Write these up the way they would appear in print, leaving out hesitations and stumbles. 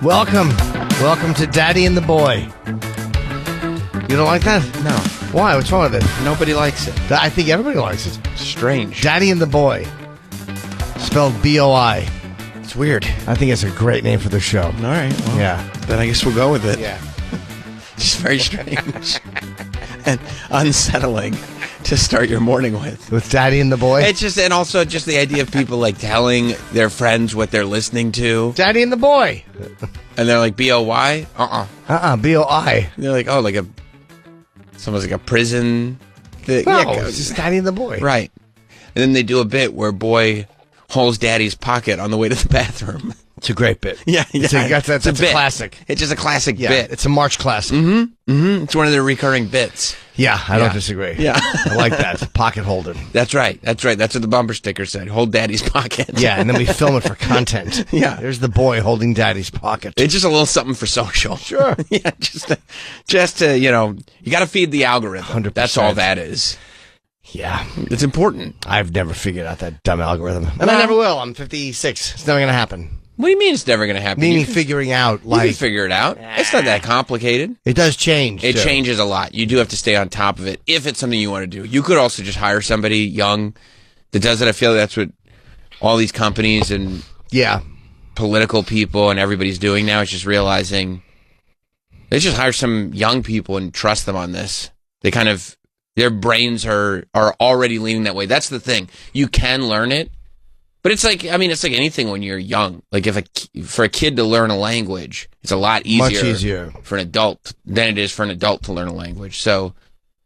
Welcome to Daddy and the Boy. You don't like that? No. Why? What's wrong with it? Nobody likes it. I think everybody likes it. Strange. Daddy and the Boy. Spelled B-O-I. It's weird. I think it's a great name for the show. All right. Well, Yeah. then I guess we'll go with it. Yeah. Just very strange and unsettling to start your morning with. With Daddy and the Boy? It's just, and also just the idea of people like telling their friends what they're listening to, Daddy and the Boy. and they're like B-O-Y? B-O-I. They're like, oh, like someone's like a prison thing. No, Yeah, it's just Daddy and the Boy. right. And then they do a bit where boy holds daddy's pocket on the way to the bathroom. It's a great bit. Yeah. That's a bit. classic. It's just a classic Yeah, bit. it's a March classic. It's one of their recurring bits. Yeah, I don't disagree. Yeah. I like that. Pocket holder. That's right. That's what the bumper sticker said. Hold daddy's pocket. Yeah, and then we film it for content. Yeah. There's the boy holding Daddy's pocket. It's just a little something for social. Sure. Yeah, just to, you got to feed the algorithm. 100%. That's all that is. Yeah. It's important. I've never figured out that dumb algorithm. And I never will. I'm 56. It's never going to happen. What do you mean it's never going to happen? Meaning figuring out, You like... can figure it out. It's not that complicated. It does change, It too. changes a lot. You do have to stay on top of it if it's something you want to do. You could also just hire somebody young that does it. I feel that's what all these companies and Yeah. political people and everybody's doing now. Is just realizing they just hire some young people and trust them on this. They kind of, their brains are already leaning that way. That's the thing. You can learn it. But it's like anything when you're young. Like for a kid to learn a language, it's a lot easier. Much easier. For an adult than it is for an adult to learn a language. So,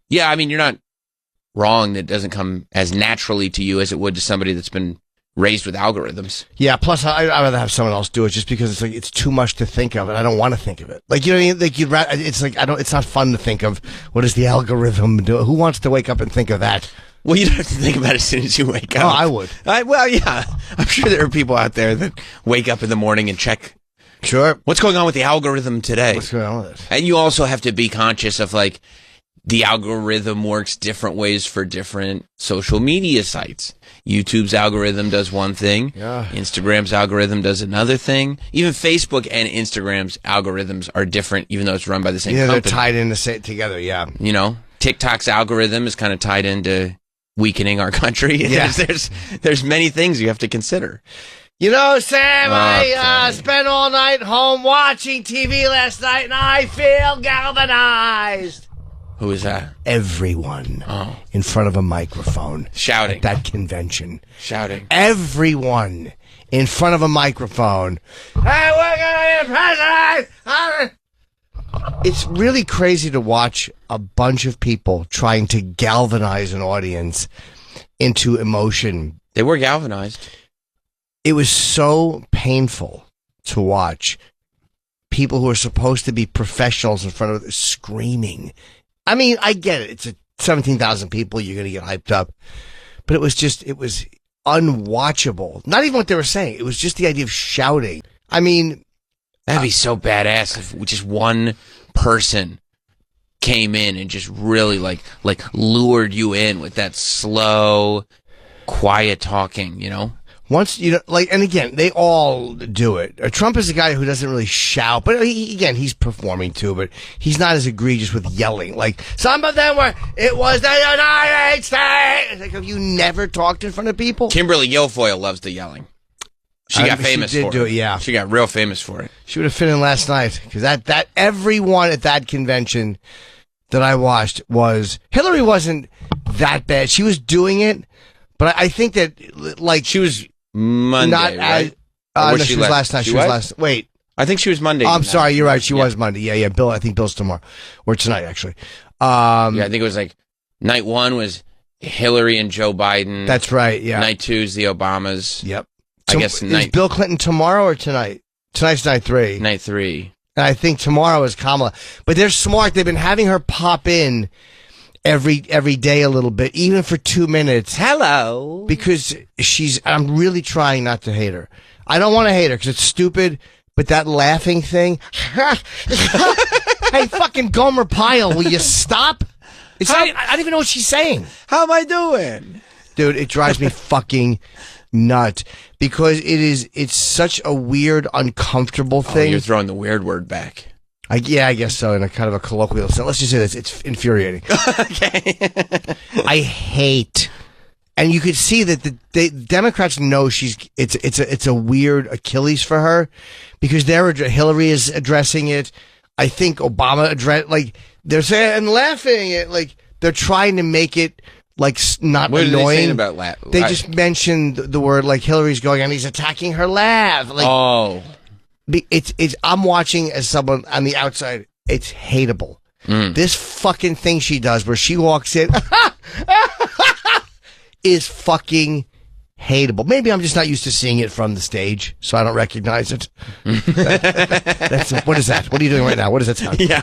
yeah, you're not wrong that it doesn't come as naturally to you as it would to somebody that's been raised with algorithms. Yeah, plus I'd rather have someone else do it just because it's too much to think of and I don't want to think of it. Like, you know what I mean? Like, it's not fun to think of what does the algorithm do? Who wants to wake up and think of that? Well, you don't have to think about it as soon as you wake up. Oh, I would. Well, yeah. I'm sure there are people out there that wake up in the morning and check. Sure. What's going on with the algorithm today? What's going on with it? And you also have to be conscious of, like, the algorithm works different ways for different social media sites. YouTube's algorithm does one thing. Yeah. Instagram's algorithm does another thing. Even Facebook and Instagram's algorithms are different, even though it's run by the same company. They're tied in together, yeah. TikTok's algorithm is kind of tied into weakening our country. Yeah. There's many things you have to consider. Sam, I spent all night home watching TV last night, and I feel galvanized. Who is that? Everyone in front of a microphone. Shouting. At that convention. Shouting. Everyone in front of a microphone. Hey, we're going to be president! It's really crazy to watch a bunch of people trying to galvanize an audience into emotion. They were galvanized. It was so painful to watch people who are supposed to be professionals in front of it screaming. I get it. It's 17,000 people. You're going to get hyped up. But it was unwatchable. Not even what they were saying. It was just the idea of shouting. That'd be so badass if just one person came in and just really like lured you in with that slow, quiet talking, Once, and again, they all do it. Trump is a guy who doesn't really shout, but he's performing too, but he's not as egregious with yelling. Like, some of them it was the United States! It's like, have you never talked in front of people? Kimberly Guilfoyle loves the yelling. She got famous for it. Do it, yeah. She got real famous for it. She would have fit in last night, because that everyone at that convention that I watched Hillary wasn't that bad. She was doing it, but I think that, like... She was Monday, right? No, she was last night. Wait. I think she was Monday. I'm sorry, you're right. She was Monday. Yeah. Bill, I think Bill's tomorrow. Or tonight, actually. I think it was like, night one was Hillary and Joe Biden. That's right, yeah. Night two is the Obamas. Yep. Is Bill Clinton tomorrow or tonight? Tonight's night three. Night three. And I think tomorrow is Kamala. But they're smart. They've been having her pop in every day a little bit, even for 2 minutes. Hello. Because I'm really trying not to hate her. I don't want to hate her because it's stupid, but that laughing thing. Hey, fucking Gomer Pyle, will you stop? I don't even know what she's saying. How am I doing? Dude, it drives me fucking nuts. because it's such a weird, uncomfortable thing. You're throwing the weird word back. I guess so, in a kind of a colloquial sense. Let's just say this: it's infuriating. Okay. I hate, and you could see that the Democrats know it's a weird Achilles for her, because Hillary is addressing it. I think Obama they're saying and laughing at they're trying to make it not what annoying. What are they saying about laugh? They just mentioned the word Hillary's going and he's attacking her laugh. I'm watching as someone on the outside. It's hateable. This fucking thing she does where she walks in is fucking hateable. Maybe I'm just not used to seeing it from the stage, so I don't recognize it. What is that? What are you doing right now? What does that sound? Yeah,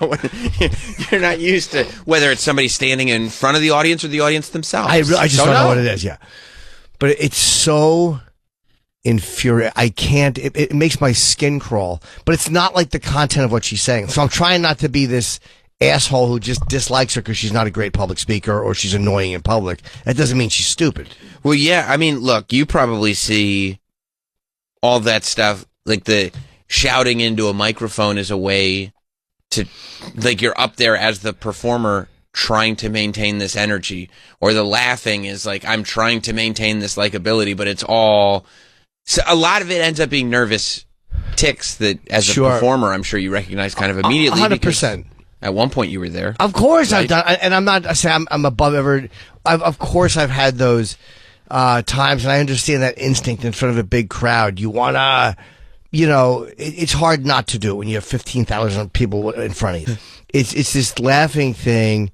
you're not used to whether it's somebody standing in front of the audience or the audience themselves. I just don't know what it is. Yeah, but it's so infuriating. I can't. It makes my skin crawl. But it's not like the content of what she's saying. So I'm trying not to be this asshole who just dislikes her because she's not a great public speaker or she's annoying in public. That doesn't mean she's stupid. Well, yeah, I mean, look, you probably see all that stuff, like the shouting into a microphone is a way to, you're up there as the performer trying to maintain this energy, or the laughing is I'm trying to maintain this likability, but it's all, so a lot of it ends up being nervous tics that as a performer, I'm sure you recognize kind of immediately. 100%. At one point you were there. Of course, right? I've done, and I'm not saying I'm above ever. Of course, I've had those times, and I understand that instinct in front of a big crowd. You wanna, it's hard not to do it when you have 15,000 people in front of you. It's this laughing thing.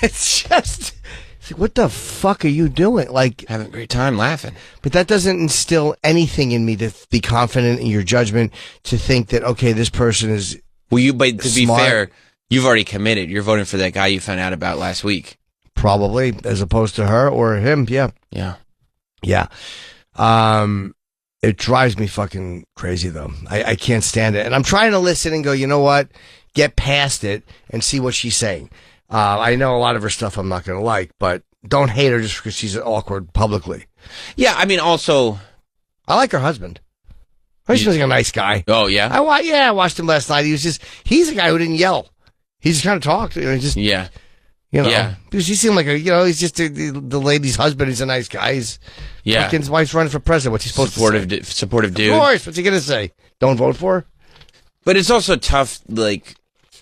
It's just, what the fuck are you doing? Having a great time laughing. But that doesn't instill anything in me to be confident in your judgment, to think that, okay, this person is. Well, but to be fair, you've already committed. You're voting for that guy you found out about last week. Probably, as opposed to her or him. Yeah. Yeah. Yeah. It drives me fucking crazy, though. I can't stand it. And I'm trying to listen and go, you know what? Get past it and see what she's saying. I know a lot of her stuff I'm not going to like, but don't hate her just because she's awkward publicly. Yeah, I mean, also, I like her husband. He seems like a nice guy. Oh, yeah? I watched him last night. He's a guy who didn't yell. He just kind of talked. Yeah. Because he seemed like he's just the lady's husband. He's a nice guy. His wife's running for president. What's he supposed to say? Supportive dude. Of course. What's he going to say? Don't vote for her? But it's also tough,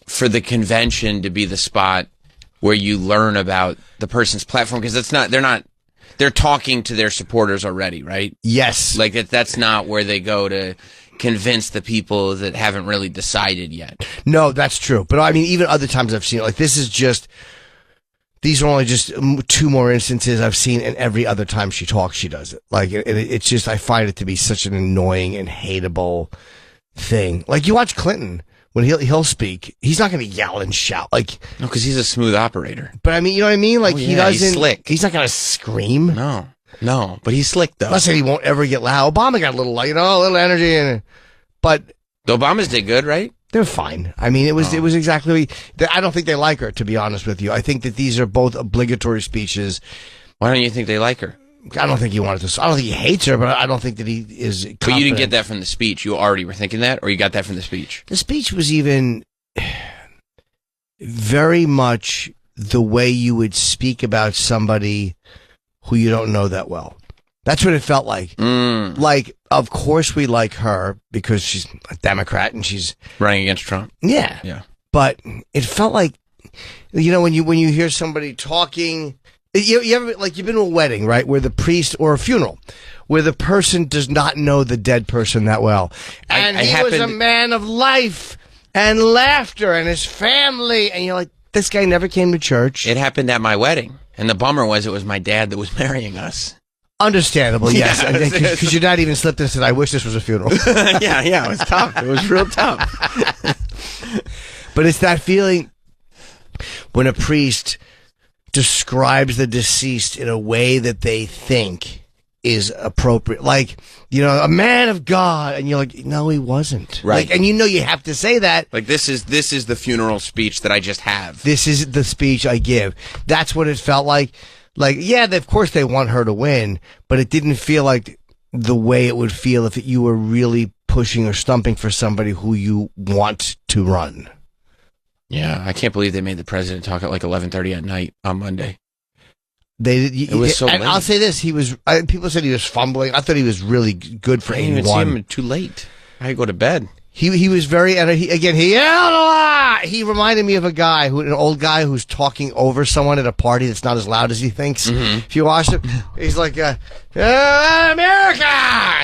for the convention to be the spot where you learn about the person's platform, because they're talking to their supporters already, right? Yes. That's not where they go to convince the people that haven't really decided yet. No, that's true. But I mean, even other times I've seen it, these are only just two more instances I've seen, and every other time she talks, she does it. It's just, I find it to be such an annoying and hateable thing. You watch Clinton. When he'll speak, he's not going to yell and shout. No, because he's a smooth operator. But I mean, you know what I mean? He doesn't. He's slick. He's not going to scream. No, but he's slick though. I'm not saying he won't ever get loud. Obama got a little energy but the Obamas did good, right? They're fine. I mean, it was exactly. I don't think they like her, to be honest with you. I think that these are both obligatory speeches. Why don't you think they like her? I don't think he wanted to. I don't think he hates her, but I don't think that he is confident. But you didn't get that from the speech. You already were thinking that, or you got that from the speech? The speech was even very much the way you would speak about somebody who you don't know that well. That's what it felt like. Of course we like her because she's a Democrat and she's running against Trump. Yeah. Yeah. But it felt like, when you hear somebody talking. You ever, you've been to a wedding, right, where the priest, or a funeral, where the person does not know the dead person that well. And he was a man of life and laughter and his family. And you're like, this guy never came to church. It happened at my wedding. And the bummer was it was my dad that was marrying us. Understandable, yes. Because your dad even slipped and said, I wish this was a funeral. Yeah, it was tough. It was real tough. But it's that feeling when a priest describes the deceased in a way that they think is appropriate, a man of God, and you're like, no, he wasn't, right? And you have to say that, this is the funeral speech that I just have. This is the speech I give. That's what it felt like. Yeah, of course they want her to win, but it didn't feel like the way it would feel if you were really pushing or stumping for somebody who you want to run. Yeah, I can't believe they made the president talk at like 11:30 at night on Monday. It was so and late. I'll say this: people said he was fumbling. I thought he was really good for I didn't 81. even see him too late. I had to go to bed. He was very, and he yelled a lot. He reminded me of an old guy who's talking over someone at a party that's not as loud as he thinks. If you watch him, he's like, America!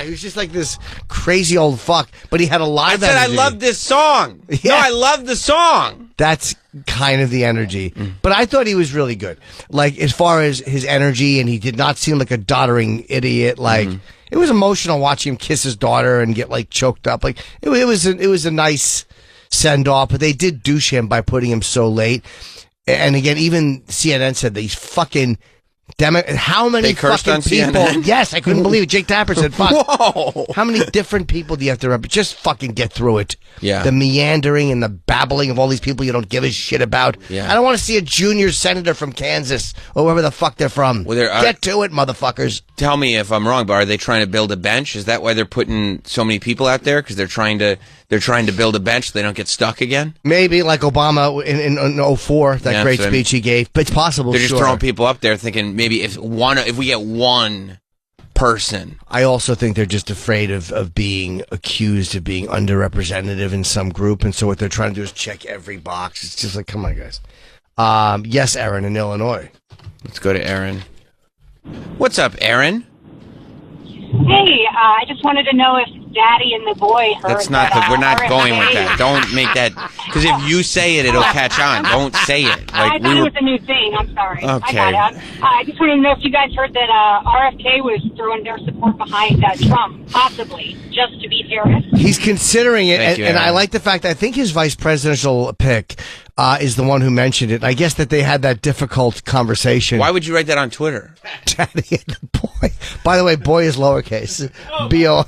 He was just like this crazy old fuck, but he had a lot of energy. I love this song. Yeah. No, I love the song. That's kind of the energy. But I thought he was really good. Like, as far as his energy, and he did not seem like a doddering idiot. Like, it was emotional watching him kiss his daughter and get, like, choked up. Like, it was a nice send-off, but they did douche him by putting him so late. And again, even CNN said these fucking... How many They cursed fucking on people? CNN? Yes, I couldn't believe it. Jake Tapper said, "Fuck." Whoa. How many different people do you have to remember? Just fucking get through it. Yeah. The meandering and the babbling of all these people you don't give a shit about. Yeah. I don't want to see a junior senator from Kansas or wherever the fuck they're from. Well, get to it, motherfuckers. Tell me if I'm wrong, but are they trying to build a bench? Is that why they're putting so many people out there? Because they're trying to build a bench so they don't get stuck again? Maybe like Obama in 04, that great speech he gave. But it's possible. They're just throwing people up there thinking maybe if we get one person. I also think they're just afraid of being accused of being underrepresentative in some group, and so what they're trying to do is check every box. It's just like, come on, guys. Yes, Aaron in Illinois. Let's go to Aaron. What's up, Aaron? Hey, I just wanted to know if Daddy and the boy heard That's not. that, We're not going with RFK. that. Don't make that. Because if you say it, it'll catch on. Don't say it. I thought it was a new thing. I'm sorry. Okay. I got it. I just wanted to know if you guys heard that RFK was throwing their support behind Trump, possibly, just to be Harris. He's considering it, Thank you, and I Aaron. like the fact that I think his vice presidential pick is the one who mentioned it. I guess that they had that difficult conversation. Why would you write that on Twitter? Daddy and the boy. By the way, boy is lowercase. B-O.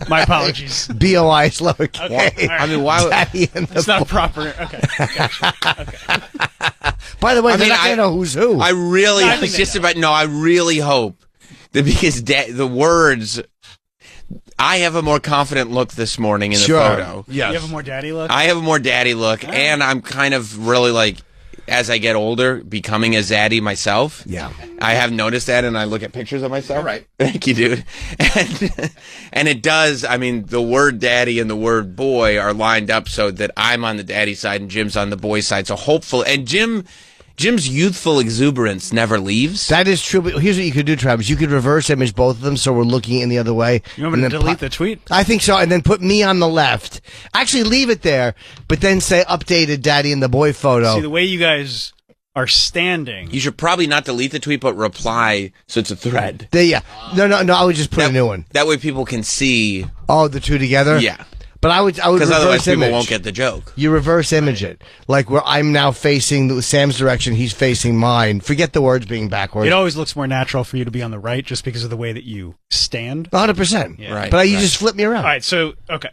My apologies. B-O-I is lowercase. Okay, all right. I mean, why? Daddy and the It's not boy. proper. Okay. Gotcha. Okay. By the way, I they're mean, not going to know who's who. I really. No, I I think was they just know. about. No, I really hope that because the words. I have a more confident look this morning in the photo. Yes. You have a more daddy look? I have a more daddy look, and I'm kind of really like, as I get older, becoming a zaddy myself. Yeah. I have noticed that, and I look at pictures of myself. All right. Thank you, dude. And it does, I mean, the word daddy and the word boy are lined up so that I'm on the daddy side and Jim's on the boy side. So hopefully, and Jim's youthful exuberance never leaves. That is true, but here's what you could do, Travis. You could reverse image both of them so we're looking in the other way. You want me to and then delete the tweet? I think so, and then put me on the left. Actually, leave it there, but then say updated Daddy and the boy photo. See, the way you guys are standing. You should probably not delete the tweet, but reply so it's a thread. Yeah. No, I would just put a new one. That way people can see. Oh, the two together? Yeah. But I would Because reverse otherwise people image. won't get the joke. You reverse image it. Like where I'm now facing Sam's direction, he's facing mine. Forget the words being backwards. It always looks more natural for you to be on the right just because of the way that you stand. 100%. Yeah. Right. But you just flip me around. All right, so, okay.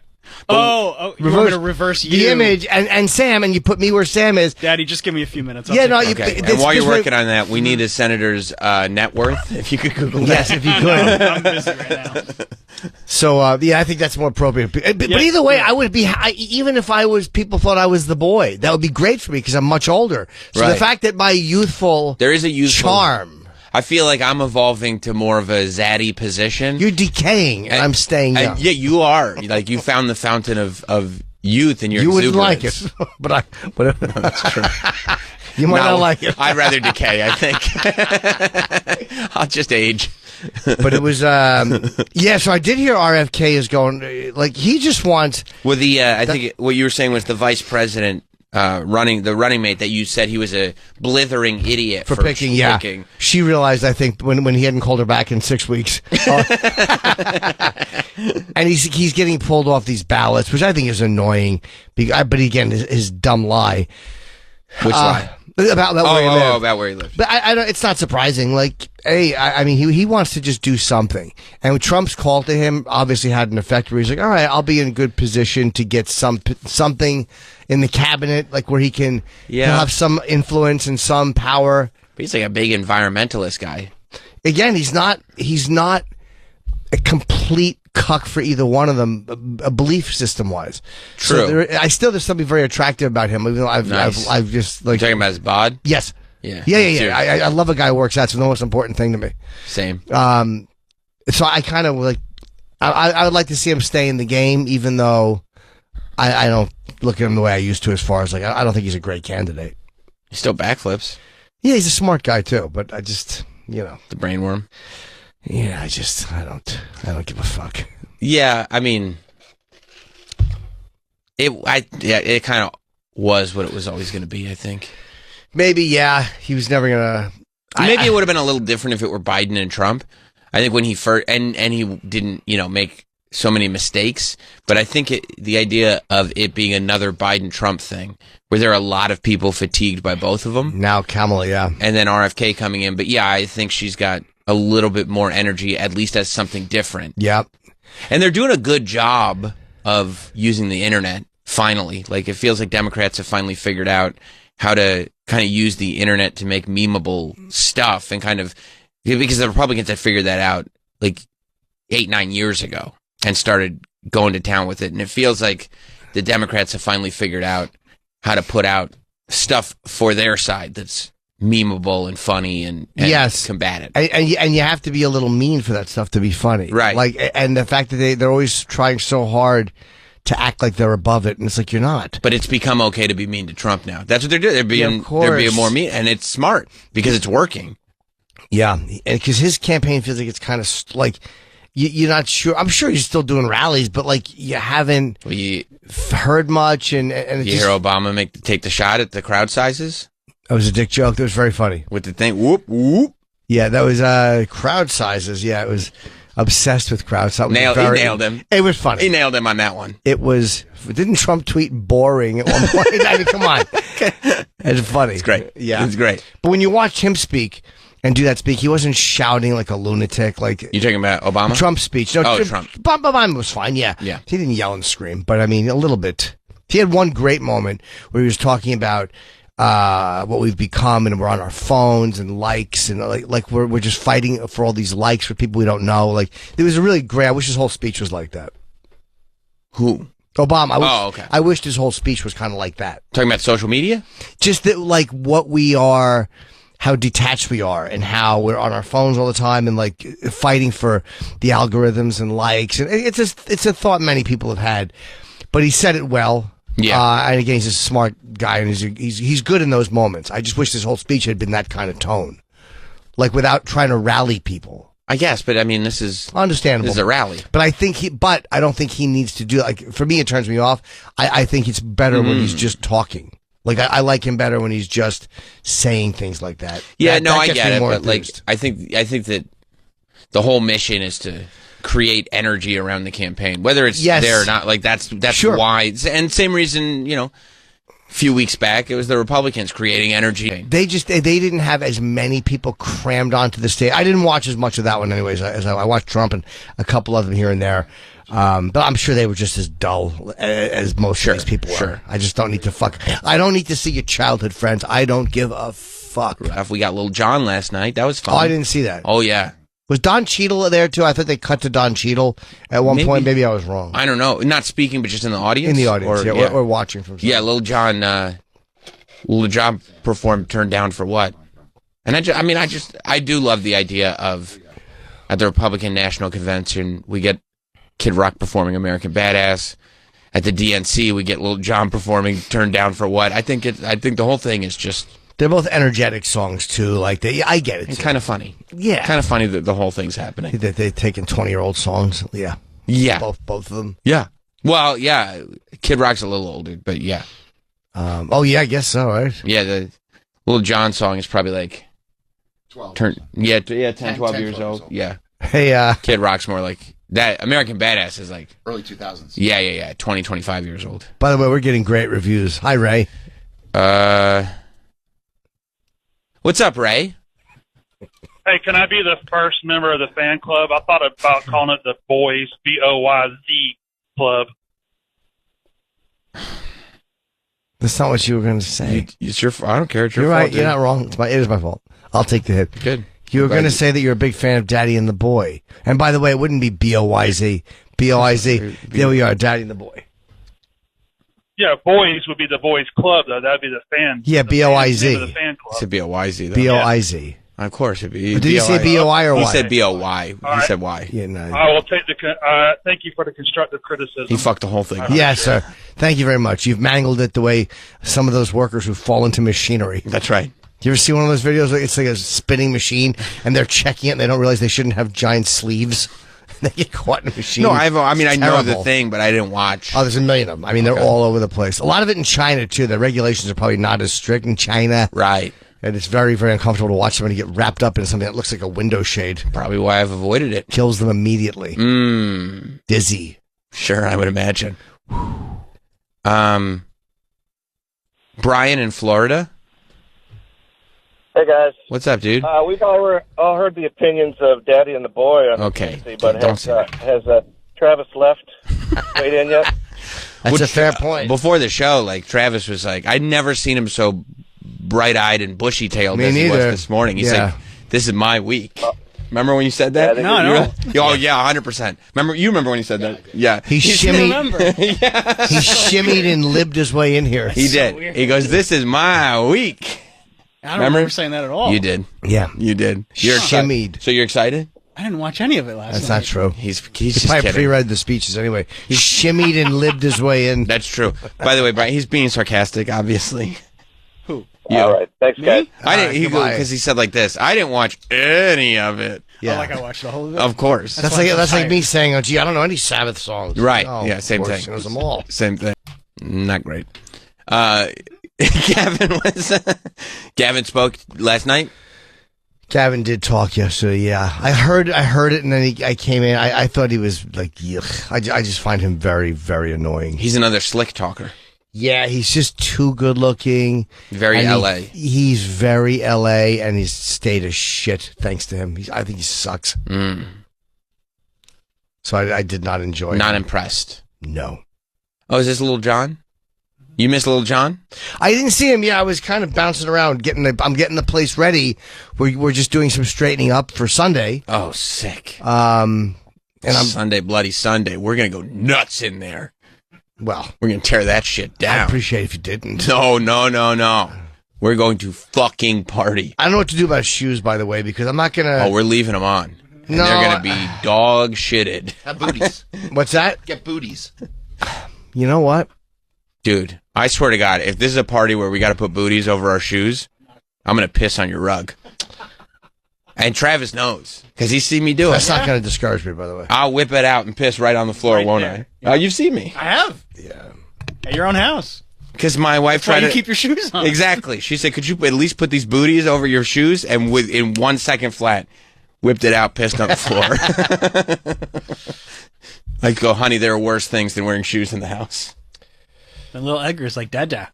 You want me to reverse you? the image and Sam, and you put me where Sam is. Daddy, just give me a few minutes. I'll Yeah, take no, it. you- Okay. This- And while you're this way- working on that, we need a senator's net worth. If you could Google that. Yes, if you could. I'm busy right now. So, I think that's more appropriate. But either way, I would be, even if people thought I was the boy, that would be great for me because I'm much older. So the Right. fact that my youthful There is a youthful charm, I feel like I'm evolving to more of a zaddy position. you're decaying and I'm staying young. Yeah, you are. Like you found the fountain of youth in your You wouldn't like exuberance. it, but That's true. you might No, not like it. I'd rather decay, I think. I'll just age. But it was, so I did hear RFK is going, like, he just wants, Well, I think what you were saying was the vice president the running mate that you said he was a blithering idiot for picking, yeah. picking. She realized, I think, when he hadn't called her back in 6 weeks. And he's getting pulled off these ballots, which I think is annoying. But again, his dumb lie. Which lie? About where he lived. About where he lived. But I don't. It's not surprising. Like, hey, I mean, he wants to just do something. And Trump's call to him obviously had an effect where he's like, all right, I'll be in a good position to get something in the cabinet, like where he can he'll have some influence and some power. But he's like a big environmentalist guy. Again, he's not a complete cuck for either one of them, belief system wise. True. So there's something very attractive about him, even though I've just like. You're talking about his bod? Yes. Yeah. Yeah. I love a guy who works out. It's the most important thing to me. Same. So I kind of like, I would like to see him stay in the game, even though I don't look at him the way I used to, as far as like, I don't think he's a great candidate. He still backflips. Yeah, he's a smart guy too, but I just, The brainworm. Yeah, I don't give a fuck. Yeah, I mean, it kind of was what it was always going to be, I think. Maybe, yeah, he was never gonna. Maybe it would have been a little different if it were Biden and Trump. I think when he first, and he didn't, make so many mistakes, but I think the idea of it being another Biden-Trump thing, where there are a lot of people fatigued by both of them. Now Kamala, yeah. And then RFK coming in, but yeah, I think she's got a little bit more energy, at least as something different. Yep. And they're doing a good job of using the internet, finally. Like, it feels like Democrats have finally figured out how to kind of use the internet to make memeable stuff, and kind of, because the Republicans had figured that out like 8-9 years ago and started going to town with it. And it feels like the Democrats have finally figured out how to put out stuff for their side that's memeable and funny and yes, combative. And you have to be a little mean for that stuff to be funny. Right. Like, and the fact that they're always trying so hard to act like they're above it, and it's like, you're not. But it's become okay to be mean to Trump now. That's what they're doing. They're being more mean, and it's smart because it's working. Yeah. Because his campaign feels like it's kind of like, you're not sure. I'm sure he's still doing rallies, but like, you haven't heard much. And you hear Obama take the shot at the crowd sizes? That was a dick joke. That was very funny. With the thing, whoop, whoop. Yeah, that was crowd sizes. Yeah, it was obsessed with crowd sizes. He nailed him. It was funny. He nailed him on that one. It was. Didn't Trump tweet boring at one point? I mean, come on. It's funny. It's great. Yeah. It's great. But when you watch him speak and do that speak, he wasn't shouting like a lunatic. Like, you talking about Obama? Trump's speech. No, Trump. Obama was fine, yeah. Yeah. He didn't yell and scream, but I mean, a little bit. He had one great moment where he was talking about what we've become, and we're on our phones and likes, and like we're just fighting for all these likes for people we don't know. Like, it was a really great. I wish his whole speech was like that. Who? Obama. Okay. I wished his whole speech was kind of like that. Talking about social media? Just that, like, what we are, how detached we are, and how we're on our phones all the time, and like fighting for the algorithms and likes. And it's a thought many people have had, but he said it well. Yeah. And again, he's a smart guy, and he's good in those moments. I just wish his whole speech had been that kind of tone, like, without trying to rally people. I guess, but I mean, this is understandable. This is a rally. But I don't think he needs to do, like, for me, it turns me off. I think it's better when he's just talking. Like, I like him better when he's just saying things like that. Yeah, I get it, but like, I think that the whole mission is to create energy around the campaign, whether it's there or not. Like, that's sure. why, and same reason, a few weeks back, it was the Republicans creating energy. They didn't have as many people crammed onto the stage. I didn't watch as much of that one anyways, as I watched Trump and a couple of them here and there. But I'm sure they were just as dull as most of these people are. I just don't need to I don't need to see your childhood friends. I don't give a fuck. We got Lil Jon last night. That was fun. Oh, I didn't see that. Oh, yeah. Was Don Cheadle there too? I thought they cut to Don Cheadle at one point. Maybe I was wrong. I don't know. Not speaking, but just in the audience? In the audience, or watching from somewhere. Yeah, Lil Jon performed Turned Down for What? And I do love the idea of, at the Republican National Convention, we get Kid Rock performing American Badass. At the DNC, we get Lil Jon performing Turned Down for What? I think the whole thing is just... They're both energetic songs too. Like, I get it. And kind of funny. Yeah. Kind of funny that the whole thing's happening. They're taking 20-year-old songs. Yeah. Yeah. Both of them. Yeah. Well, yeah. Kid Rock's a little older, but yeah. Oh yeah, I guess so, right? Yeah, the Lil Jon song is probably like 12. 10, 12 years old. Yeah. Hey, Kid Rock's more like that. American Badass is like early 2000s. Yeah. 20, 25 years old. By the way, we're getting great reviews. Hi, Ray. What's up, Ray? Hey, can I be the first member of the fan club? I thought about calling it the Boys, BOYZ Club. That's not what you were going to say. It's your. I don't care. It's your You're fault, right. dude. You're not wrong. It is my fault. I'll take the hit. Good. You were going to say that you're a big fan of Daddy and the Boy. And by the way, it wouldn't be B-O-Y-Z. B-O-I-Z. There we are, Daddy and the Boy. Yeah, boys would be the boys club, though. That'd be the fan. Yeah, B-O-I-Z. The fan club. It's a B-O-Y-Z, though. B-O-I-Z. Of course, it'd be. But did you say B-O-I or Y? He said B-O-Y. He right. said Y. Yeah, no. I will take thank you for the constructive criticism. He fucked the whole thing up. Yes, sir. Thank you very much. You've mangled it the way some of those workers who fall into machinery. That's right. You ever see one of those videos where it's like a spinning machine and they're checking it and they don't realize they shouldn't have giant sleeves? They get caught in the machine. No, I know the Terrible. thing, but I didn't watch. Oh, there's a million of them. I mean, they're all over the place. A lot of it in China, too. The regulations are probably not as strict in China. Right. And it's very, very uncomfortable to watch somebody get wrapped up in something that looks like a window shade. Probably why I've avoided it. Kills them immediately. Dizzy. Sure, I would imagine. Brian in Florida. Hey guys, What's up, dude? we've all heard the opinions of Daddy and the Boy on Okay, the but don't say that. has Travis left weighed in yet? That's a fair point. Before the show, like Travis was like, I'd never seen him so bright-eyed and bushy-tailed Me as he was neither. this morning. He's Yeah. like, "This is my week." Remember when you said that? Yeah, No, no. Oh yeah, 100%. You remember when you said that? Yeah. He shimmied, Yeah. he shimmied and libbed his way in here. He did. weird. He goes, "This is my week." I don't remember saying that at all. You did. Yeah. You did. You're Shimmied. excited. So you're excited? I didn't watch any of it last That's night. not true. He's He just probably kidding. pre-read the speeches anyway. He shimmied and libbed his way in. That's true. By the way, Brian, he's being sarcastic, obviously. Who? You. All right, thanks guys. I didn't. He goodbye. because he said like this. I didn't watch any of it. Yeah. Oh, like I watched the whole of it? Of course. That's why like I'm that's like tired. me saying, "Oh, gee, I don't know any Sabbath songs." Right. Oh, Yeah, of same course, thing. He knows them all. Same thing. Not great. Gavin spoke last night. Gavin did talk yesterday. Yeah, I heard it, and then I came in. I thought he was like, yuck. I just find him very, very annoying. He's another slick talker. Yeah, he's just too good looking. Very And LA. He's very LA, and he's stayed as shit thanks to him. I think he sucks. So I did not enjoy Not him. impressed. No. Oh, is this Little John? You miss Little John? I didn't see him. Yeah, I was kind of bouncing around. I'm getting the place ready. We're just doing some straightening up for Sunday. Oh, sick. And I'm Sunday, Bloody Sunday. We're gonna go nuts in there. well. We're gonna tear that shit I down. appreciate it if you didn't. No. We're going to fucking party. I don't know what to do about shoes, by the way, because I'm not gonna. Oh, we're leaving them on. And No, they're gonna be dog shitted. Have booties. What's that? Get booties. You know what? Dude, I swear to God, if this is a party where we got to put booties over our shoes, I'm going to piss on your rug. And Travis knows, because he's seen me do it. That's not going to discourage me, by the way. I'll whip it out and piss right on the floor, Right won't there. I? Oh, you've seen me. I have. Yeah. At your own house. Because my wife That's why tried you to... keep your shoes on. Exactly. She said, could you at least put these booties over your shoes? And in 1 second flat, whipped it out, pissed on the floor. I go, honey, there are worse things than wearing shoes in the house. And little Edgar's like, Dada,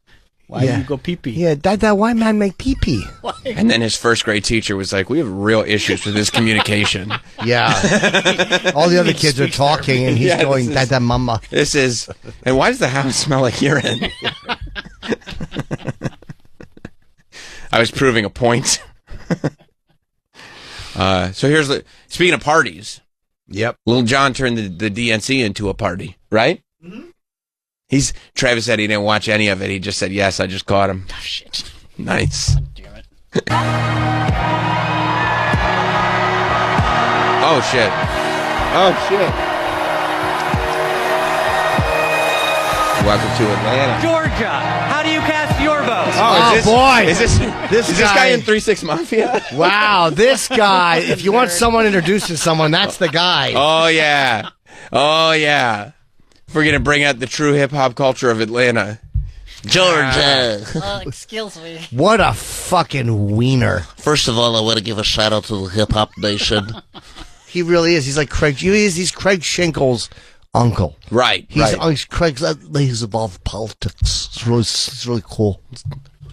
why Yeah. do you go pee-pee? Yeah, that why man make pee-pee? And then his first grade teacher was like, we have real issues with his communication. Yeah. All the other kids are talking, and he's Yeah, going, this is- Dada mama. This is, and why does the house smell like urine? I was proving a point. So here's the, speaking of parties, Yep. Little John turned the DNC into a party, right? Mm-hmm. Travis said he didn't watch any of it. He just said, yes, I just caught him. Oh, shit. Nice. Damn it. Oh, shit. Oh, shit. Welcome to Atlanta. Georgia, how do you cast your vote? Oh, boy. Is this guy in 3-6 Mafia? Wow, this guy. If you want someone introducing someone, that's the guy. Oh, yeah. Oh, yeah. If we're going to bring out the true hip-hop culture of Atlanta. Georgia. Excuse me. What a fucking wiener. First of all, I want to give a shout out to the Hip Hop Nation. He really is. He's like Craig. He's Craig Schenkel's uncle. Right, He's Craig's he's above politics. It's really cool.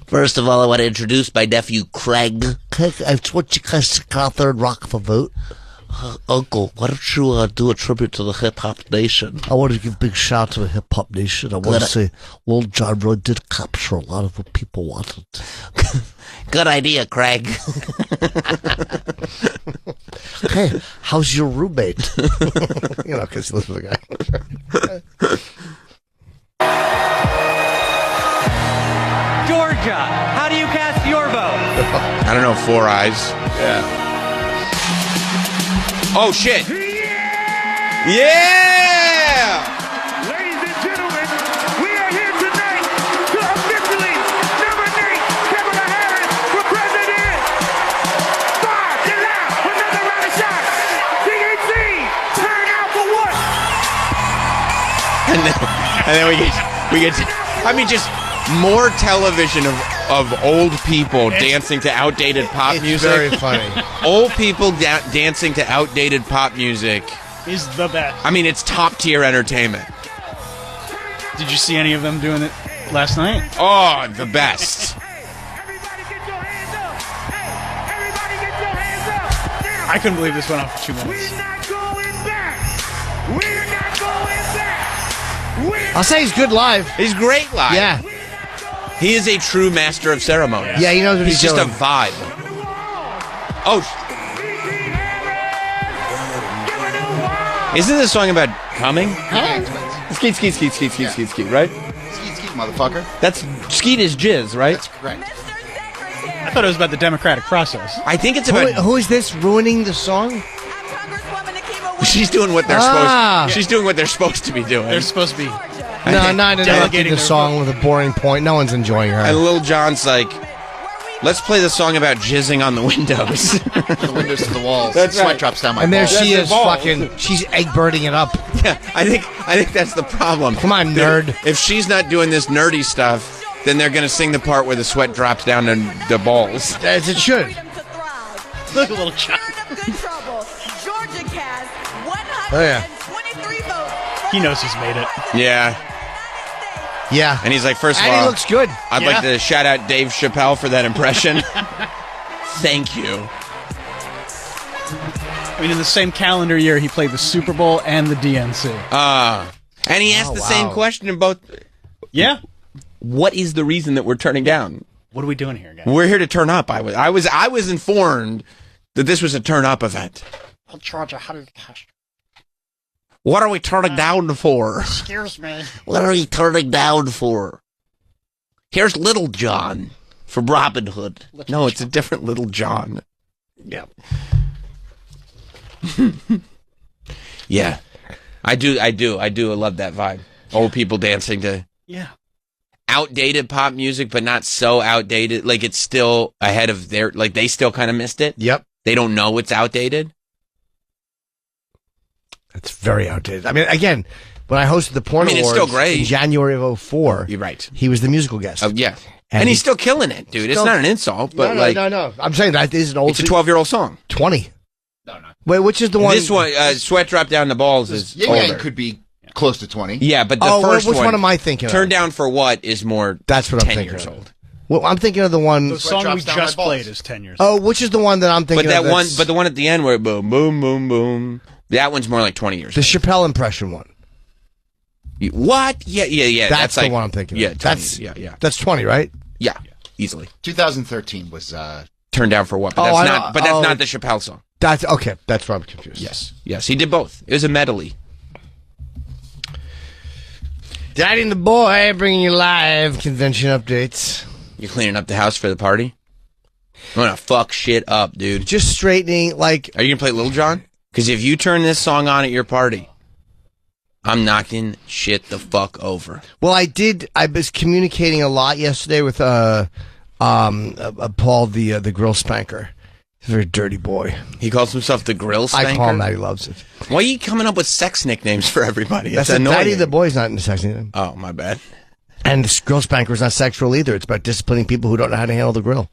First of all, I want to introduce my nephew, Craig. Craig, I want you guys to go out there and rock for vote. Uncle, why don't you do a tribute to the Hip Hop Nation? I want to give a big shout out to the Hip Hop Nation. I want to say Lil Jon really did capture a lot of what people wanted. Good idea, Craig. Hey, how's your roommate? You know, because he lives with a guy. Georgia, how do you cast your vote? I don't know, Four Eyes. Yeah. Oh, shit. Yeah! Ladies and gentlemen, we are here tonight to officially nominate Kamala Harris for president. Five, get out, another round of shots. DNC, turn out for what? And then we get I mean, just more television of old people dancing to outdated pop music. Very funny. Old people dancing to outdated pop music Is the best. I mean, it's top tier entertainment. Did you see any of them doing it last night? Oh, the best. Everybody get your hands up. Hey, everybody get your hands up. Now, I couldn't believe this went on for 2 minutes. we're not going back. We're not going back. I'll say he's good live. He's great live. Yeah. He is a true master of ceremonies. Yeah, he knows what he's just doing. a vibe. Oh, isn't this song about coming? Skeet, skeet, skeet, skeet, skeet, skeet, skeet, right? Skeet, skeet, motherfucker. That's skeet is jizz, right? That's correct. I thought it was about the democratic process. I think it's about. Who is this ruining the song? She's doing what they're supposed. She's doing what they're supposed to be doing. They're supposed to be. No, not interrupting Delegating the their song with a boring point. No one's enjoying her. And Lil Jon's like, let's play the song about jizzing on the windows. The windows to the walls. That's Sweat right. drops down my And there balls. she That's is, the ball. she's egg birding it up. Yeah, I think that's the problem. Come on, nerd. If she's not doing this nerdy stuff, then they're going to sing the part where the sweat drops down to the balls. As it should. Look a little child. Oh, yeah. He knows he's made it. Yeah. Yeah. And he's like, first of And all, he looks good. I'd like to shout out Dave Chappelle for that impression. Thank you. I mean, in the same calendar year, he played the Super Bowl and the DNC. And he asked the same question in both. Yeah. What is the reason that we're turning down? What are we doing here, guys? We're here to turn up. I was informed that this was a turn up event. I'll charge $100. What are we turning down for? Excuse me. What are you turning down for? Here's Little John from Robin Hood. No, it's a different Little John. Yeah. Yeah. I do. I love that vibe. Old people dancing to outdated pop music, but not so outdated. Like, it's still ahead of their, like, they still kind of missed it. Yep. They don't know it's outdated. That's very outdated. I mean, again, when I hosted the Porn it's Awards still great. in January of 2004, You're right. he was the musical guest. Oh, yeah. And he's still killing it, dude. It's Still- not an insult, but no. I'm saying that is an old. it's a 12-year-old song. 20. No. Wait, which is the one? This one, Sweat Drop Down the Balls, is Yang older. Yang could be close to 20. Yeah, but the Oh, first which one. one am I thinking of? Turn Down for What is more. That's what I'm 10 thinking years of. old. Well, I'm thinking of the one. The song we drops down my just balls. played is 10 years. Oh, which is the one that I'm thinking But that of? one, that's but the one at the end where boom, boom, boom, boom. That one's more like 20 years the old. Chappelle impression one. What? Yeah. That's the like, one I'm thinking Yeah, of. 20, That's that's 20, right? yeah, easily. 2013 was Turn Down for What? But Oh, that's I not. know- But that's oh. not the Chappelle song. That's okay. That's where I'm confused. Yes, he did both. It was a medley. Daddy and the Boy bringing you live convention updates. You're cleaning up the house for the party. I'm gonna fuck shit up, dude. Just straightening, like, Are you gonna play Little John? Because if you turn this song on at your party, I'm knocking shit the fuck over. well, I was communicating a lot yesterday with Paul, the grill spanker. He's a very dirty boy. He calls himself the Grill Spanker. I call him that. He loves it. Why are you coming up with sex nicknames for everybody? It's That's a annoying. Daddy the Boy's not in the sex name. Oh, my bad. And this grill spanker is not sexual either. It's about disciplining people who don't know how to handle the grill.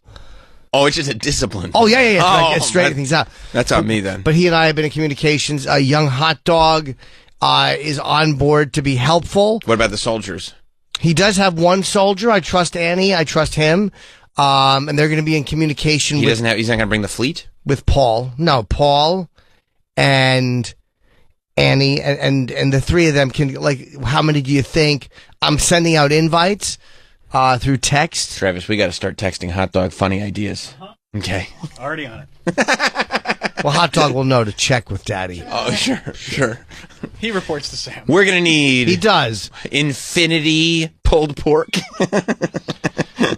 Oh, it's just a discipline. Oh, yeah. It's Oh, like, it's straightening things out. That's on me then. But he and I have been in communications. A young hot dog is on board to be helpful. What about the soldiers? He does have one soldier. I trust Annie. I trust him. And they're going to be in communication He's not going to bring the fleet? with Paul. No, Paul, and Annie, and the three of them can, like, how many do you think? I'm sending out invites through text. Travis, we got to start texting Hot Dog funny ideas. Okay. Already on it. Well, Hot Dog will know to check with Daddy. Oh, sure. He reports to Sam. We're going to need... He does. Infinity pulled pork.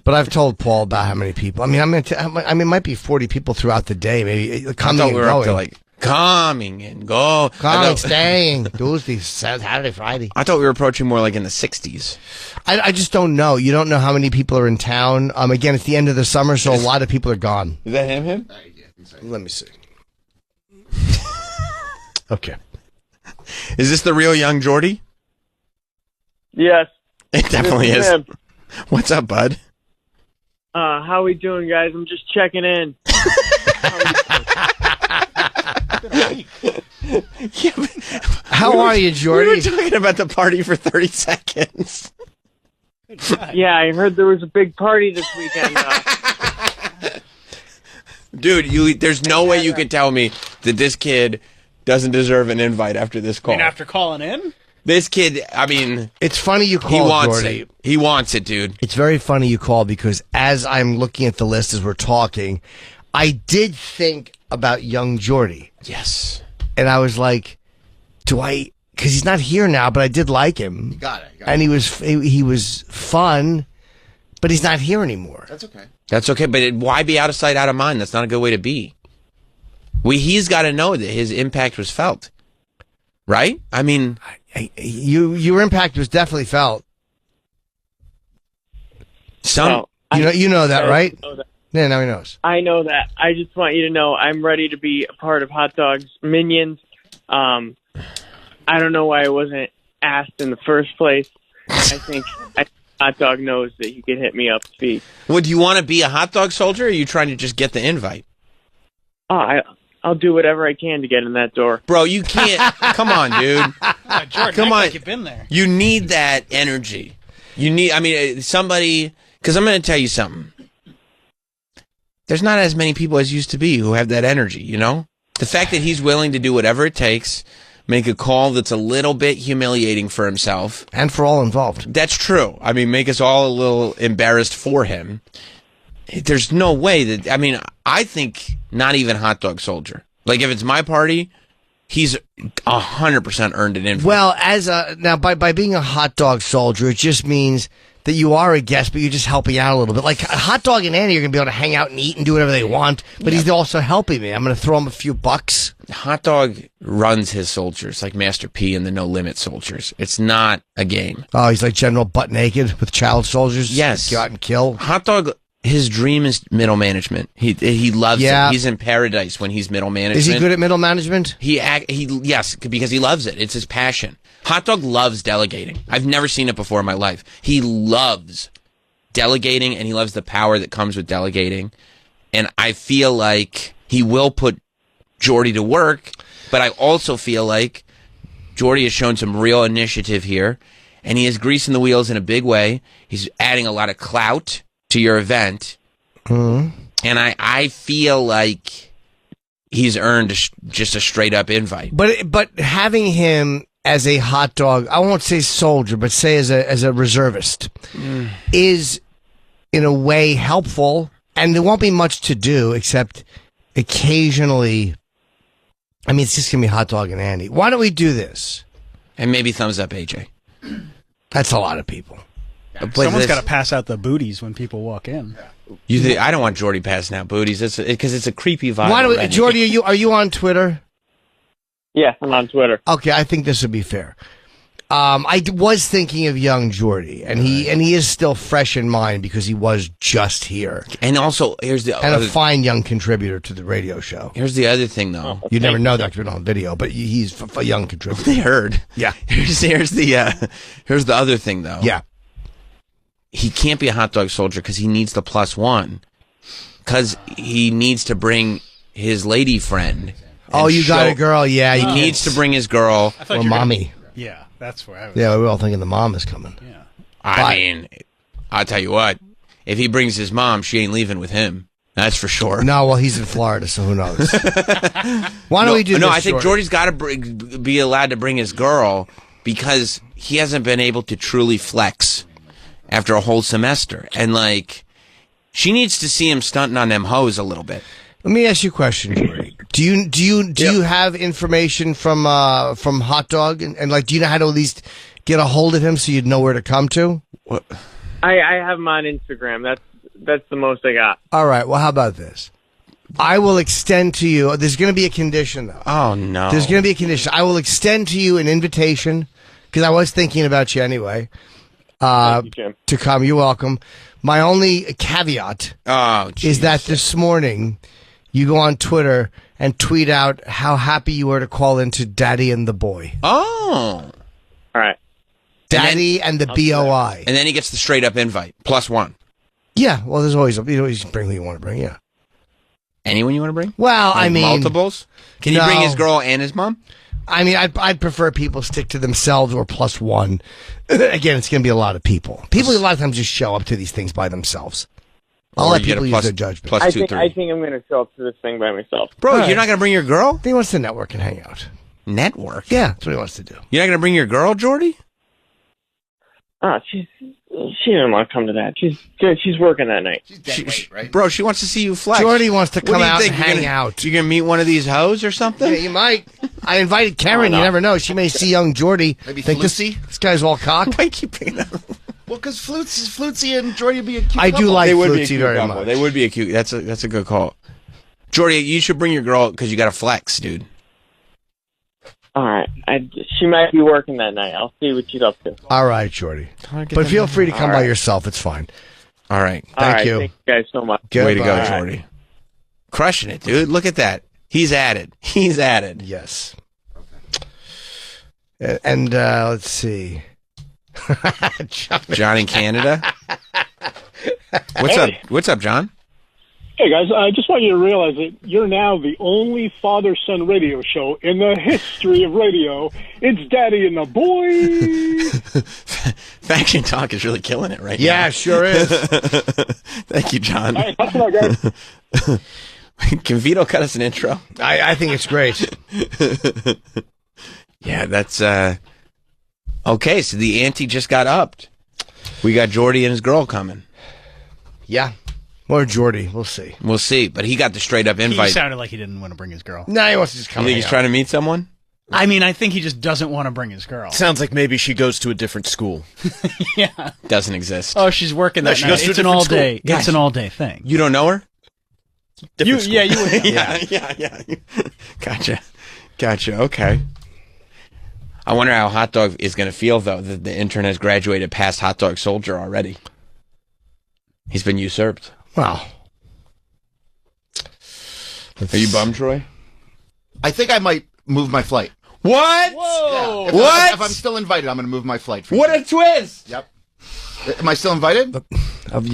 But I've told Paul about how many people. I mean, it might be 40 people throughout the day. Maybe coming and going. Up to like coming and go. Coming, staying. Tuesday, Saturday, Friday. I thought we were approaching more like in the 60s. I just don't know. You don't know how many people are in town. Again, it's the end of the summer, so a lot of people are gone. Is that him? Let me see. Okay. Is this the real young Jordy? Yes. It definitely is. Him. What's up, bud? How we doing, guys? I'm just checking in. How are you, Jordy? We were talking about the party for 30 seconds. Yeah, I heard there was a big party this weekend. Dude, there's no way you could tell me that this kid doesn't deserve an invite after this call. And after calling in? This kid, I mean... It's funny you call, he wants Jordy. it. He wants it, dude. It's very funny you call because as I'm looking at the list as we're talking, I did think about young Jordy. Yes. And I was like, because he's not here now, but I did like him. Got it. And he was fun, but he's not here anymore. That's okay. That's okay, but why be out of sight, out of mind? That's not a good way to be. He's got to know that his impact was felt. Right? I mean... Your impact was definitely felt. You know that, right? Yeah, now he knows. I know that. I just want you to know I'm ready to be a part of Hot Dog's Minions. I don't know why I wasn't asked in the first place. I think Hot Dog knows that he can hit me up, speak. Well, do you want to be a hot dog soldier, or are you trying to just get the invite? I'll do whatever I can to get in that door. Bro, you can't. Come on, dude. Jordan, Come on. like you've been there. You need that energy. Somebody, because I'm going to tell you something. There's not as many people as used to be who have that energy, you know? The fact that he's willing to do whatever it takes, make a call that's a little bit humiliating for himself. And for all involved. That's true. I mean, make us all a little embarrassed for him. There's no way that, I think not even Hot Dog Soldier. Like, if it's my party, he's 100% earned an invite. Well, now by being a Hot Dog Soldier, it just means that you are a guest, but you're just helping out a little bit. Like, Hot Dog and Annie are going to be able to hang out and eat and do whatever they want, but he's also helping me. I'm going to throw him a few bucks. Hot Dog runs his soldiers like Master P and the No Limit soldiers. It's not a game. Oh, he's like General Butt Naked with child soldiers? Yes. Go out and kill? Hot Dog... His dream is middle management. He loves it. He's in paradise when he's middle management. Is he good at middle management? Yes, because he loves it. It's his passion. Hot Dog loves delegating. I've never seen it before in my life. He loves delegating, and he loves the power that comes with delegating. And I feel like he will put Jordy to work, but I also feel like Jordy has shown some real initiative here, and he is greasing the wheels in a big way. He's adding a lot of clout to your event, and I feel like he's earned just a straight up invite. But having him as a hot dog, I won't say soldier, but say as a reservist, is in a way helpful, and there won't be much to do except occasionally. I mean, it's just gonna be Hot Dog and Andy. Why don't we do this? And maybe thumbs up, AJ. That's a lot of people. Someone's got to pass out the booties when people walk in. I don't want Jordy passing out booties because it's a creepy vibe. Why do Jordy? Are you on Twitter? Yeah, I'm on Twitter. Okay, I think this would be fair. I was thinking of young Jordy, and he is still fresh in mind because he was just here, and also a fine young contributor to the radio show. Here's the other thing, though. You never know that you're on video, but he's a young contributor. They heard. Yeah. Here's the other thing, though. Yeah. He can't be a hot dog soldier because he needs the +1. Because he needs to bring his lady friend. Oh, you got a girl? Yeah. He needs to bring his girl. Or mommy. Yeah, that's where I was. Yeah, we were all thinking the mom is coming. Yeah. I mean, I'll tell you what. If he brings his mom, she ain't leaving with him. That's for sure. No, well, he's in Florida, so who knows? Why don't we do this? No, I think Jordy? Jordy's got to be allowed to bring his girl because he hasn't been able to truly flex after a whole semester. And, like, she needs to see him stunting on them hoes a little bit. Let me ask you a question, Jordy. Do you have information from Hot Dog and like do you know how to at least get a hold of him so you'd know where to come to? What? I have him on Instagram. That's the most I got. All right. Well, how about this? I will extend to you. There's going to be a condition, though. Oh no. There's going to be a condition. I will extend to you an invitation because I was thinking about you anyway. Thank you, Jim. To come. You're welcome. My only caveat is that this morning you go on Twitter and tweet out how happy you were to call into Daddy and the Boy. Oh. All right. Daddy and the BOI. And then he gets the straight up invite. +1. Yeah. Well, there's always, you always bring who you want to bring. Yeah. Anyone you want to bring? Well, Like I mean. multiples? Can you No. bring his girl and his mom? I mean, I'd prefer people stick to themselves or +1. Again, it's going to be a lot of people. People a lot of times just show up to these things by themselves. I'll Or let you get people a use plus- their judgment. plus I 2, think 3. I think I'm going to show up to this thing by myself. Bro, Right. you're not going to bring your girl? He wants to network and hang out. Network? Yeah, that's what he wants to do. You're not going to bring your girl, Jordy? She didn't want to come to that. She's working that night. She's dead weight, right? Bro, she wants to see you flex. Jordy wants to What do come you out think? and You're hang gonna- out. You going to meet one of these hoes or something? Yeah, you might. I invited Karen. Oh, no. You never know. She may see young Jordy. Maybe think this guy's all cocked. Why keep bringing that up? Well, because Flutzy and Jordy would be a cute I do couple. like They would be a Flutzy cute very couple. much. They would be a cute. That's a good call. Jordy, you should bring your girl because you got to flex, dude. All right. She might be working that night. I'll see what she's up to. All right, Jordy. But feel free to come by yourself. It's fine. All right. Thank you. Thank you guys so much. Way to go, Goodbye. Jordy. Crushing it, dude. Look at that. He's added. He's added. Yes. And let's see. John in Canada. What's up? What's up, John? Hey guys, I just want you to realize that you're now the only father-son radio show in the history of radio. It's Daddy and the Boy. Faction Talk is really killing it right now. Yeah, sure is. Thank you, John. All right, that's what I got. Can Vito cut us an intro? I think it's great. Yeah, that's okay. So the ante just got upped. We got Jordy and his girl coming. Yeah. Or Jordy. We'll see. We'll see. But he got the straight up He invite. sounded like he didn't want to bring his girl. No, he wants to just You come think hang he's out. trying to meet someone? I mean, I think he just doesn't want to bring his girl. Sounds like maybe she goes to a different school. Yeah. Doesn't exist. Oh, she's working No, that she night. goes to a It's an different all school. day. Guys. It's an all day thing. You don't know her? Different school. Yeah, you would. Know. Yeah. Gotcha. Okay. I wonder how Hot Dog is going to feel, though, that the intern has graduated past Hot Dog Soldier already. He's been usurped. Wow. Are you bummed, Troy? I think I might move my flight. What? Whoa! If I'm still invited, I'm going to move my flight. For What you. a twist! Yep. Am I still invited?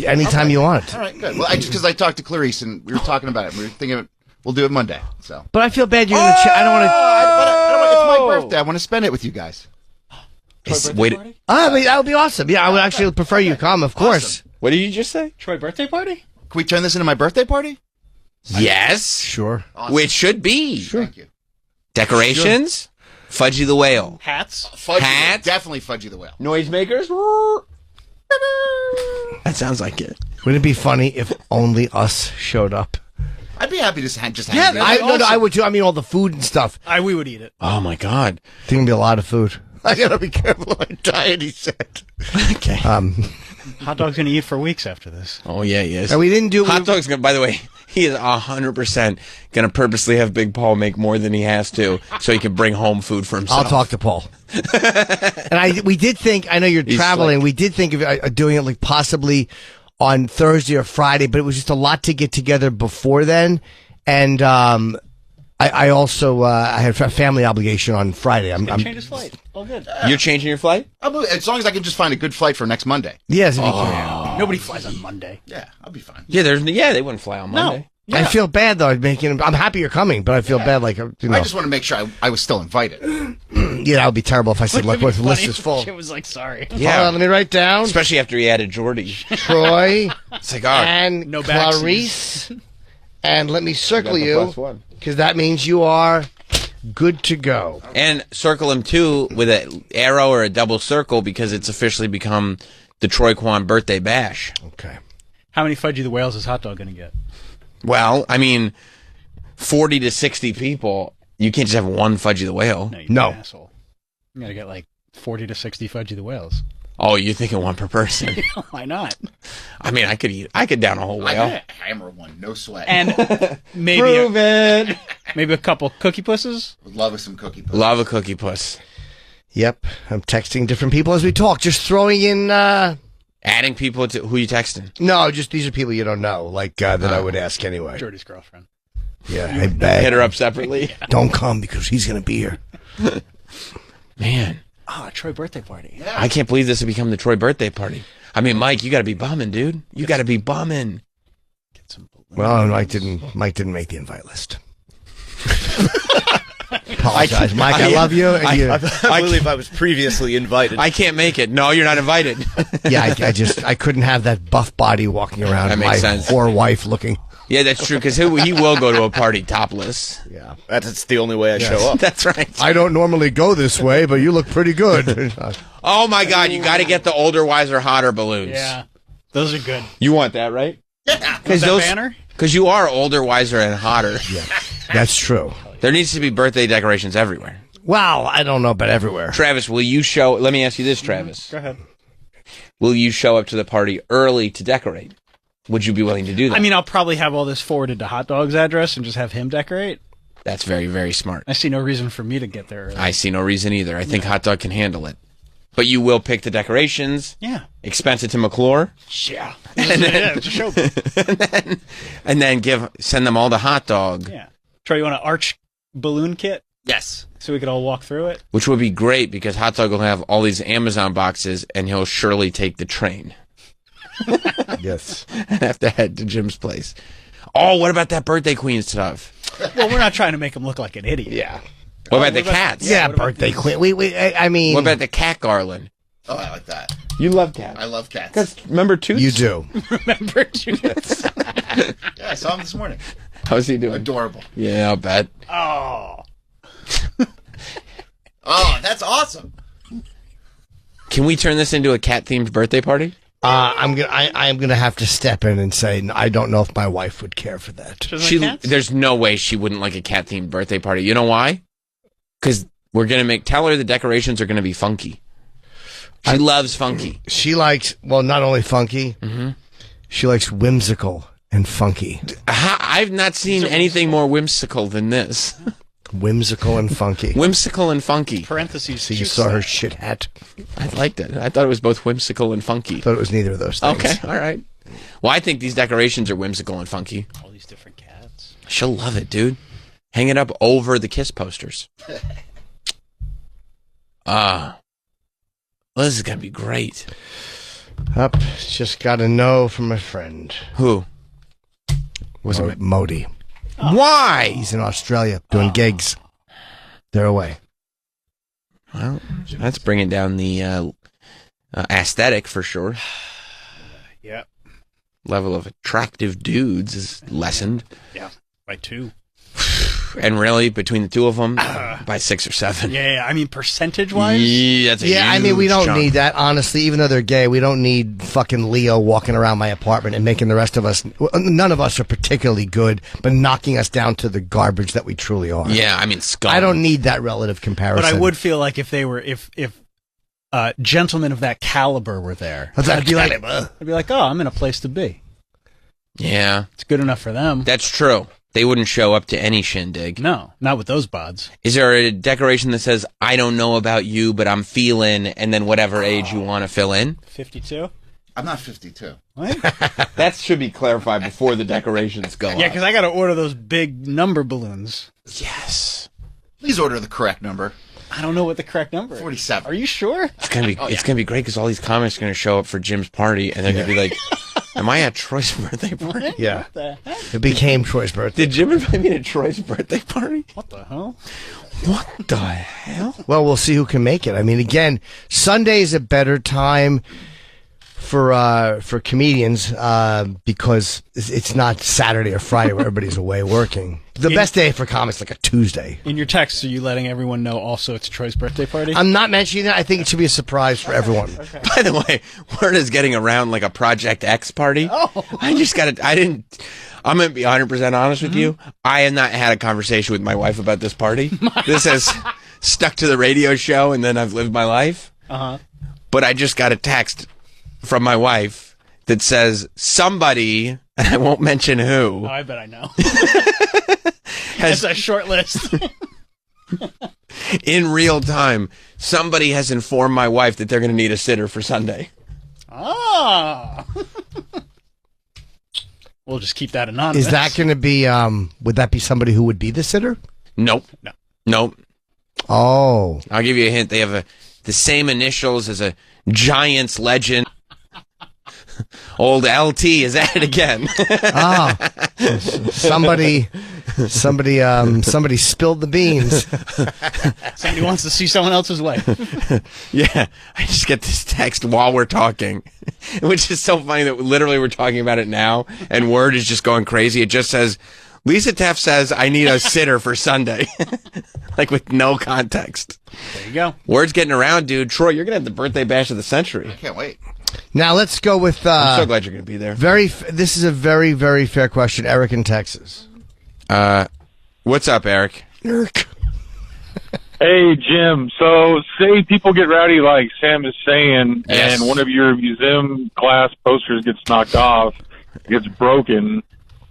Anytime you want. All right, good. Well, just because I talked to Clarice and we were talking about it, we were thinking we'll do it Monday. So, But I feel bad you're going to I don't want to. it's my birthday. I want to spend it with you guys. Wait, I mean, that would be awesome. Yeah, I would actually prefer you come, of course. what did you just say? Troy birthday party? Can we turn this into my birthday party? Yes. Sure. Awesome. Which should be. Thank you. Decorations? Fudgy the Whale. Hats? Fudgy, Hats? definitely Fudgy the Whale. Noisemakers? That sounds like it. Wouldn't it be funny if only us showed up? I'd be happy to just hang Yeah, out. no, I would too. I mean, all the food and stuff. We would eat it. Oh, my God. I think it'd be a lot of food. I gotta be careful of my diet, he said. Okay. Hot Dog's going to eat for weeks after this. Oh, yeah, he is. And we didn't do Hot Dog's going to, by the way, he is 100% going to purposely have Big Paul make more than he has to so he can bring home food for himself. I'll talk to Paul. And we did think, I know you're He's traveling, slick. we did think of doing it like possibly on Thursday or Friday, but it was just a lot to get together before then. And I also I had a family obligation on Friday. I'm Change his flight. All good. You're changing your flight? As long as I can just find a good flight for next Monday. Yes, if you can. Nobody flies on Monday. Yeah, I'll be fine. Yeah, they wouldn't fly on Monday. I feel bad though. I'm happy you're coming, but I feel bad. Like you know, I just want to make sure I was still invited. yeah, that would be terrible if I said, "Look, the list is full." It was like, sorry. Yeah, let me write down. Especially after he added Jordy. Troy It's like, oh, and no Clarice And let me circle Got the you, +1. because that means you are good to go. And circle him, too, with an arrow or a double circle, because it's officially become the Troy Kwan birthday bash. Okay. How many Fudgy the Whales is Hot Dog going to get? Well, I mean, 40 to 60 people, you can't just have one Fudgy the Whale. No. Asshole. You got to get like 40 to 60 Fudgy the Whales. Oh, you're thinking one per person. Why not? I mean, I could down a whole I whale. could hammer one, no sweat. And maybe Prove it. Maybe a couple cookie pusses. Would love with some cookie puss. Love a cookie puss. Yep. I'm texting different people as we talk. Just throwing in... Adding people to... Who you texting? No, just these are people you don't know, like that I would ask anyway. Jordy's girlfriend. Yeah, hey, babe. Hit her up separately. Don't come because he's going to be here. Man. Oh, Troy birthday party. Yeah. I can't believe this will become the Troy birthday party. I mean, Mike, you got to be bumming, dude. You got to be bumming. Get some balloons. Well, Mike didn't make the invite list. Apologize, Mike. I love you. I believe I was previously invited. I can't make it. No, you're not invited. Yeah, I couldn't have that buff body walking around. That My makes sense. poor wife looking. Yeah, that's true, because he will go to a party topless. Yeah, That's the only way I show up. That's right. I don't normally go this way, but you look pretty good. Oh, my God, you got to get the older, wiser, hotter balloons. Yeah, those are good. You want that, right? Yeah. Is that banner? Because you are older, wiser, and hotter. Yeah, that's true. There needs to be birthday decorations everywhere. Well, I don't know about everywhere. Travis, will you show... Let me ask you this, Travis. Go ahead. Will you show up to the party early to decorate? Would you be willing to do that? I mean, I'll probably have all this forwarded to Hot Dog's address and just have him decorate. That's very, very smart. I see no reason for me to get there early. I see no reason either. I think Hot Dog can handle it. But you will pick the decorations. Yeah. Expense it to McClure. Yeah. And it's a show. and then send them all to Hot Dog. Yeah. Troy, you want an arch balloon kit? Yes. So we could all walk through it? Which would be great because Hot Dog will have all these Amazon boxes and he'll surely take the train. Yes. And have to head to Jim's place. Oh, what about that birthday queen stuff? Well, we're not trying to make him look like an idiot. Yeah. What about the cats? Yeah, birthday queen. I mean... What about the cat garland? Oh, I like that. You love cats. I love cats. Because remember Toots? You do. Remember Toots? Yeah, I saw him this morning. How's he doing? Adorable. Yeah, I'll bet. Oh. Oh, that's awesome. Can we turn this into a cat-themed birthday party? I'm gonna have to step in and say I don't know if my wife would care for that. There's no way she wouldn't like a cat-themed birthday party. You know why? Because we're gonna tell her the decorations are gonna be funky. She loves funky. She likes not only funky, she likes whimsical and funky. I've not seen anything more whimsical than this. Whimsical and funky. Whimsical and funky. Parentheses. So you saw her shit hat. I liked it. I thought it was both whimsical and funky. Thought it was neither of those things. Okay, all right. Well, I think these decorations are whimsical and funky. All these different cats. She'll love it, dude. Hang it up over the Kiss posters. Well, this is gonna be great. Just got a no from a friend. Who? Was it Modi? Why? He's in Australia doing gigs. They're away. Well, that's bringing down the aesthetic for sure. Yeah. Level of attractive dudes is lessened. Yeah, by 2. And really, between the two of them, by 6 or 7. Yeah, I mean, percentage-wise? Yeah, that's a Yeah, I mean, we huge don't chunk. need that, honestly. Even though they're gay, we don't need fucking Leo walking around my apartment and making the rest of us... None of us are particularly good, but knocking us down to the garbage that we truly are. Yeah, I mean, scum. I don't need that relative comparison. But I would feel like if they were... If gentlemen of that caliber were there, I'd be like, oh, I'm in a place to be. Yeah. It's good enough for them. That's true. They wouldn't show up to any shindig. No, not with those bods. Is there a decoration that says, I don't know about you, but I'm feeling, and then whatever age you want to fill in? 52? I'm not 52. What? That should be clarified before the decorations go Yeah, up. because I got to order those big number balloons. Yes. Please order the correct number. I don't know what the correct number is. 47. Are you sure? It's gonna be great because all these comics are gonna show up for Jim's party, and they're gonna be like, "Am I at Troy's birthday party?" Yeah. What the heck? It became Troy's birthday. Did Jim invite me to Troy's birthday party? What the hell? What the hell? Well, we'll see who can make it. I mean, again, Sunday is a better time for comedians because it's not Saturday or Friday where everybody's away working. The best day for comics like a Tuesday. In your text, are you letting everyone know also it's Troy's birthday party? I'm not mentioning that. I think it should be a surprise for everyone. Okay. By the way, word is getting around like a Project X party. Oh. I'm going to be 100% honest with you. I have not had a conversation with my wife about this party. This has stuck to the radio show, and then I've lived my life. Uh-huh. But I just got a text from my wife that says somebody, and I won't mention who. Oh, I bet I know. That's a short list. In real time, somebody has informed my wife that they're going to need a sitter for Sunday. Oh. We'll just keep that anonymous. Is that going to be, would that be somebody who would be the sitter? Nope. Nope. Oh. I'll give you a hint. They have the same initials as a Giants legend. Old LT is at it again. Somebody spilled the beans. Somebody wants to see someone else's wife. Yeah, I just get this text while we're talking, which is so funny that literally we're talking about it now, and Word is just going crazy. It just says, Lisa Teff says, I need a sitter for Sunday. Like with no context. There you go. Word's getting around, dude. Troy, you're going to have the birthday bash of the century. I can't wait. Now let's go with. I'm so glad you're going to be there. This is a very, very fair question. Eric in Texas. What's up, Eric? Eric. Hey, Jim. So, say people get rowdy like Sam is saying, Yes. and one of your museum glass posters gets knocked off, gets broken.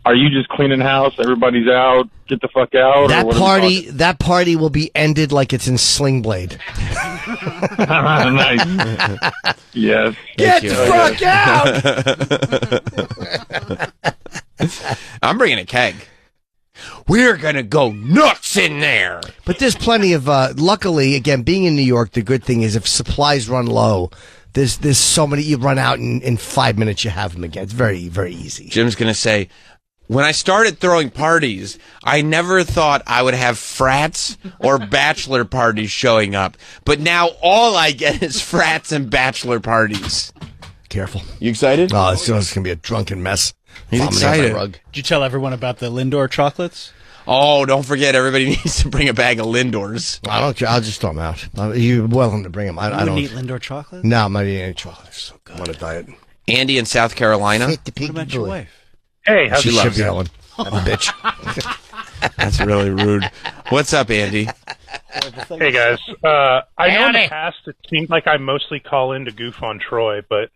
Are you just cleaning house? Everybody's out. Get the fuck out. That or what are we talking? That party will be ended like it's in Sling Blade. Nice. Yes. Get the fuck out! I'm bringing a keg. We're going to go nuts in there. But there's plenty of, luckily, again, being in New York, the good thing is if supplies run low, there's so many, you run out in 5 minutes, you have them again. It's very, very easy. Jim's going to say, when I started throwing parties, I never thought I would have frats or bachelor parties showing up. But now all I get is frats and bachelor parties. Careful. You excited? Oh, it's going to be a drunken mess. He's Vomiting on my excited. rug. Did you tell everyone about the Lindor chocolates? Oh, don't forget, everybody needs to bring a bag of Lindors. I don't care. I'll just throw them out. You're welcome to bring them. I don't eat Lindor chocolate? No, I'm not eating any chocolate. It's so good. I'm on a diet. Andy in South Carolina. What about your wife? Hey, how's She it loves going? it. That bitch. That's really rude. What's up, Andy? Hey guys, I know in the past it seemed like I mostly call in to goof on Troy, but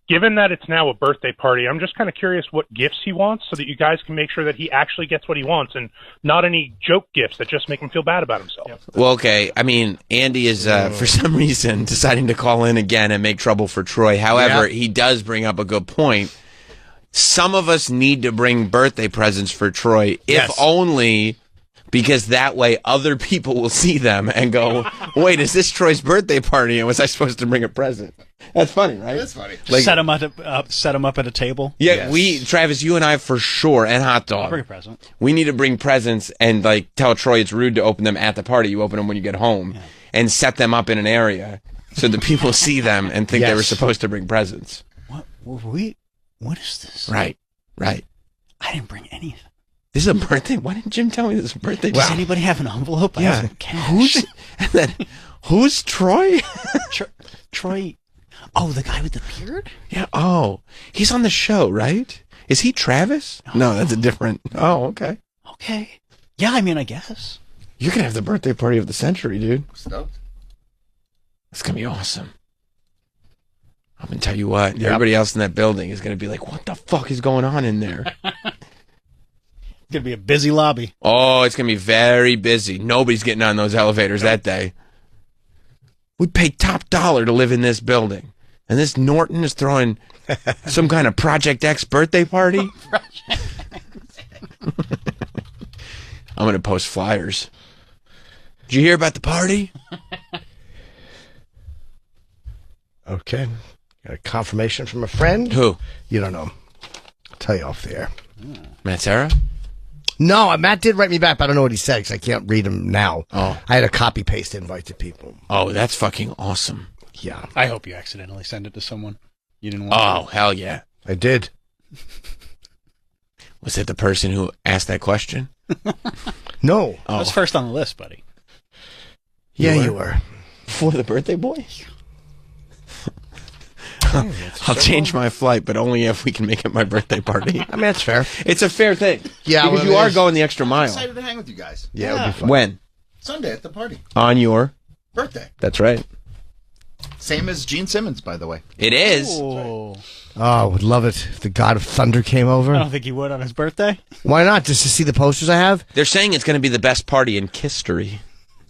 given that it's now a birthday party, I'm just kind of curious what gifts he wants so that you guys can make sure that he actually gets what he wants and not any joke gifts that just make him feel bad about himself. Well, okay. I mean, Andy is, for some reason, deciding to call in again and make trouble for Troy. However, he does bring up a good point. Some of us need to bring birthday presents for Troy, if only because that way other people will see them and go, wait, is this Troy's birthday party? And was I supposed to bring a present? That's funny, right? That's funny. Like, set him up at a table. yeah, Travis, you and I for sure, and Hot Dog. I'll bring a present. We need to bring presents and like tell Troy it's rude to open them at the party. You open them when you get home and set them up in an area so the people see them and think they were supposed to bring presents. What were we? What is this? Right. I didn't bring anything. This is a birthday. Why didn't Jim tell me this is a birthday? Does anybody have an envelope? I have cash. Who's Troy? Troy. Oh, the guy with the beard? Yeah. Oh, he's on the show, right? Is he Travis? No, that's a different. Oh, okay. Okay. Yeah, I mean, I guess. You're gonna have the birthday party of the century, dude. Stoked. It's gonna be awesome. I'm gonna tell you what. Everybody else in that building is gonna be like, "What the fuck is going on in there?" It's gonna be a busy lobby. Oh, it's gonna be very busy. Nobody's getting on those elevators that day. We paid top dollar to live in this building, and this Norton is throwing some kind of Project X birthday party. I'm gonna post flyers. Did you hear about the party? Okay. Got a confirmation from a friend. Who? You don't know. I'll tell you off the air. Matt Sarah? No, Matt did write me back, but I don't know what he said because I can't read him now. Oh. I had a copy-paste invite to people. Oh, that's fucking awesome. Yeah. I hope you accidentally send it to someone. You didn't want Oh, hell yeah. I did. Was it the person who asked that question? No. I was first on the list, buddy. You were. For the birthday boy? I'll change my flight, but only if we can make it my birthday party. I mean, that's fair. It's a fair thing. Yeah, because you are going the extra I'm mile. excited to hang with you guys. Yeah, it'll be fun. When? Sunday at the party. On your Birthday. That's right. Same as Gene Simmons, by the way. It is. Oh. I would love it if the God of Thunder came over. I don't think he would on his birthday. Why not? Just to see the posters I have? They're saying it's going to be the best party in history.